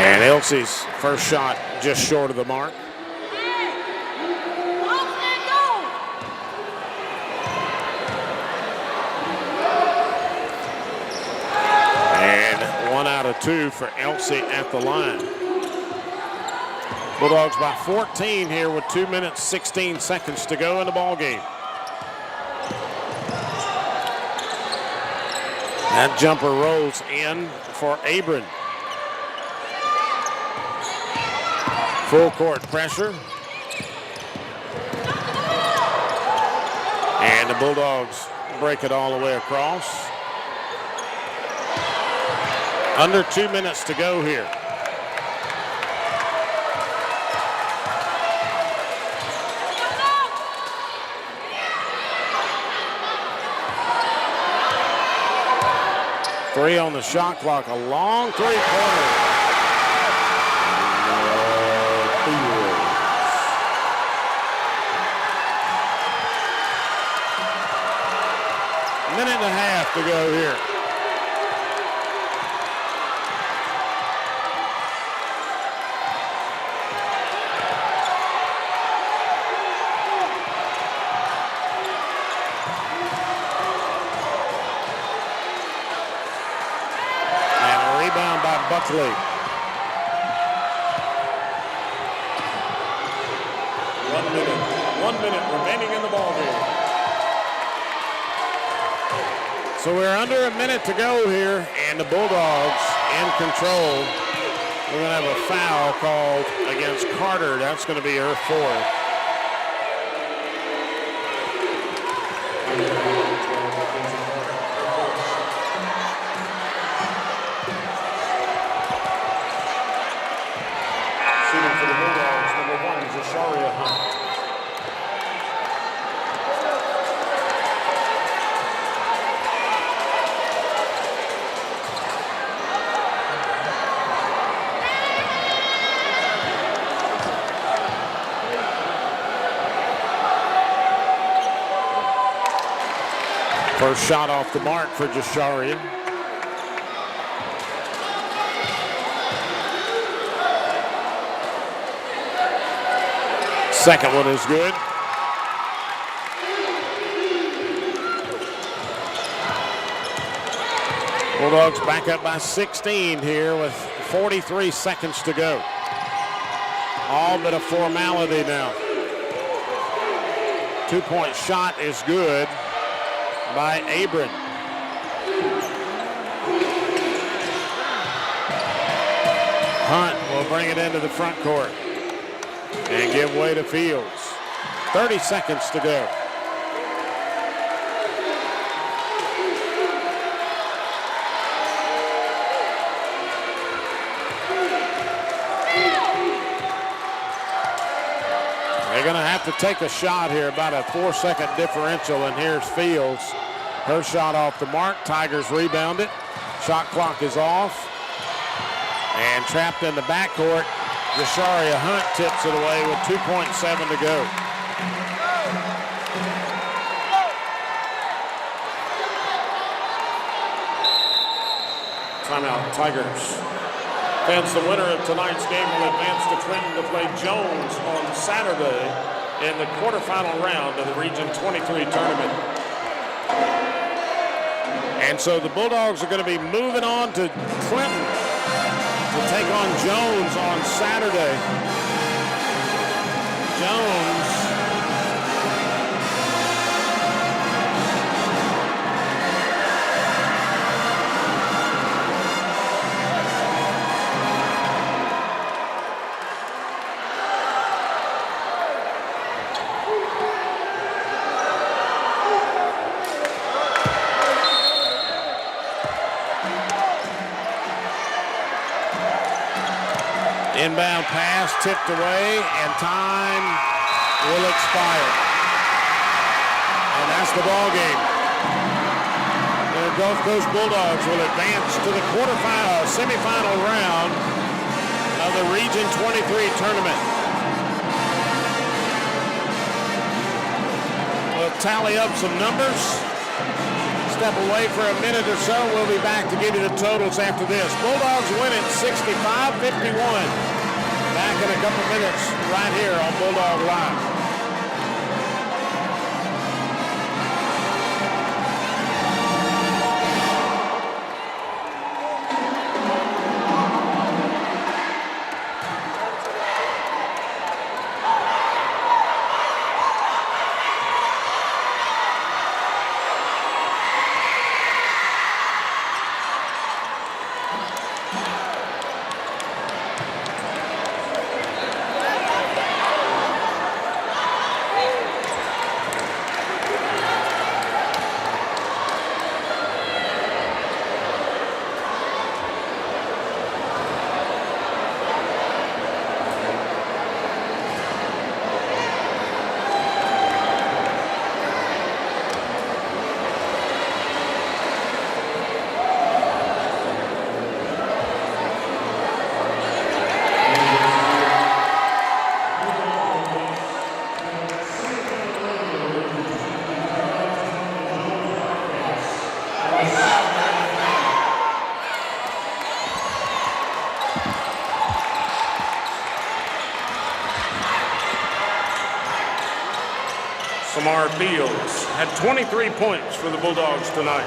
And Elsie's first shot just short of the mark. And 1 out of 2 for Elsie at the line. Bulldogs by 14 here with 2 minutes, 16 seconds to go in the ball game. That jumper rolls in for Abram. Full court pressure. And the Bulldogs break it all the way across. Under 2 minutes to go here. Three on the shot clock, a long three-pointer. Minute and a half to go here. Buckley. 1 minute remaining in the ballgame. So we're under a minute to go here, and the Bulldogs in control. We're going to have a foul called against Carter. That's going to be her fourth. First shot off the mark for Jasharian. Second one is good. Bulldogs back up by 16 here with 43 seconds to go. All but a formality now. 2-point shot is good by Abram. Hunt will bring it into the front court and give way to Fields. 30 seconds to go. They're going to have to take a shot here, about a 4-second differential, and here's Fields. Her shot off the mark. Tigers rebound it. Shot clock is off. And trapped in the backcourt, Jasharia Hunt tips it away with 2.7 to go. Timeout, Tigers. Fans, the winner of tonight's game will advance to Clinton to play Jones on Saturday in the quarterfinal round of the Region 23 tournament. And so the Bulldogs are going to be moving on to Clinton to take on Jones on Saturday. Jones inbound pass tipped away, and time will expire. And that's the ball game. The Gulf Coast Bulldogs will advance to the semifinal round of the Region 23 tournament. We'll tally up some numbers. Step away for a minute or so. We'll be back to give you the totals after this. Bulldogs win it 65-51. Back in a couple minutes right here on Bulldog Live. Samar Fields had 23 points for the Bulldogs tonight.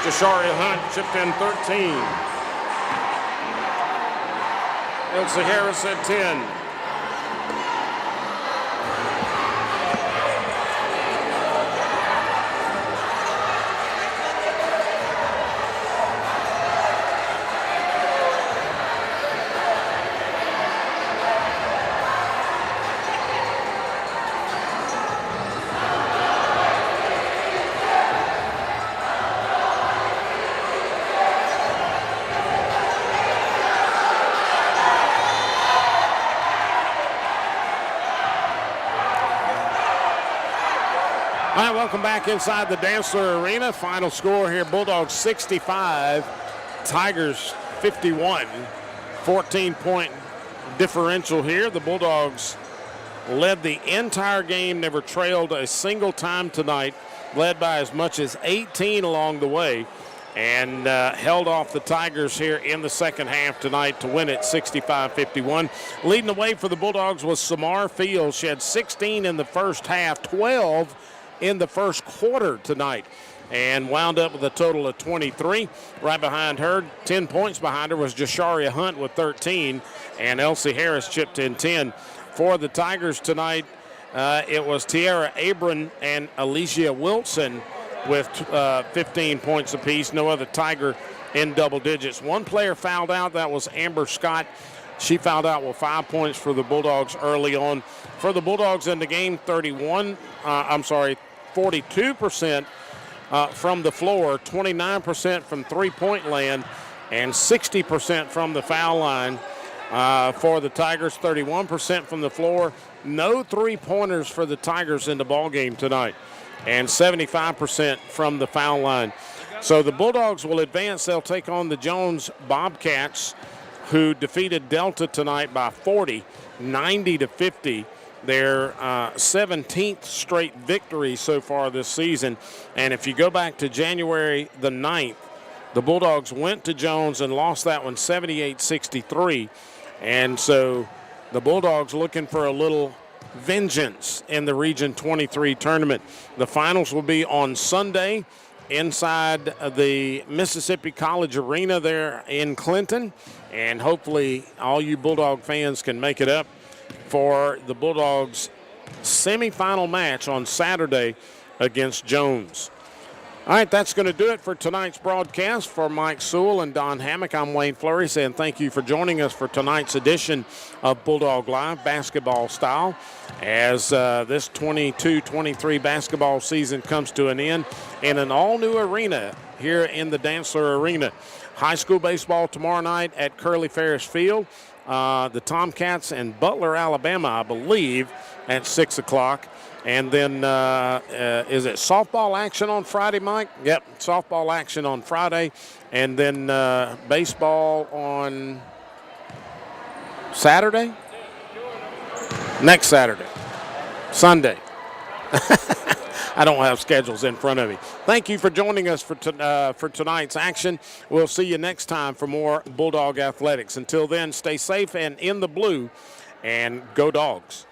Jasharia Hunt chipped in 13. Elsie Harris had 10. All right, welcome back inside the Dantzler Arena. Final score here, Bulldogs 65, Tigers 51. 14-point differential here. The Bulldogs led the entire game, never trailed a single time tonight, led by as much as 18 along the way, and held off the Tigers here in the second half tonight to win it 65-51. Leading the way for the Bulldogs was Samar Fields. She had 16 in the first half, 12 in the first quarter tonight, and wound up with a total of 23. Right behind her, 10 points behind her, was Jasharia Hunt with 13, and Elsie Harris chipped in 10. For the Tigers tonight, it was Tiara Abram and Alicia Wilson with 15 points apiece. No other Tiger in double digits. One player fouled out. That was Amber Scott. She fouled out with 5 points for the Bulldogs early on. For the Bulldogs in the game, 42% from the floor, 29% from three-point land, and 60% from the foul line. For the Tigers, 31% from the floor. No three-pointers for the Tigers in the ballgame tonight, and 75% from the foul line. So the Bulldogs will advance. They'll take on the Jones Bobcats, who defeated Delta tonight by 40, 90-50. Their 17th straight victory so far this season. And if you go back to January the 9th, the Bulldogs went to Jones and lost that one 78-63. And so the Bulldogs looking for a little vengeance in the Region 23 tournament. The finals will be on Sunday inside the Mississippi College Arena there in Clinton. And hopefully all you Bulldog fans can make it up for the Bulldogs' semifinal match on Saturday against Jones. All right, that's going to do it for tonight's broadcast. For Mike Sewell and Don Hammock, I'm Wayne Fleury saying thank you for joining us for tonight's edition of Bulldog Live basketball style as this 22-23 basketball season comes to an end in an all-new arena here in the Dantzler Arena. High school baseball tomorrow night at Curly Ferris Field. The Tomcats and Butler, Alabama, I believe, at 6 o'clock. And then is it softball action on Friday, Mike? Yep, softball action on Friday. And then baseball on Saturday? Next Saturday. Sunday. I don't have schedules in front of me. Thank you for joining us for tonight's action. We'll see you next time for more Bulldog Athletics. Until then, stay safe and in the blue, and go Dogs.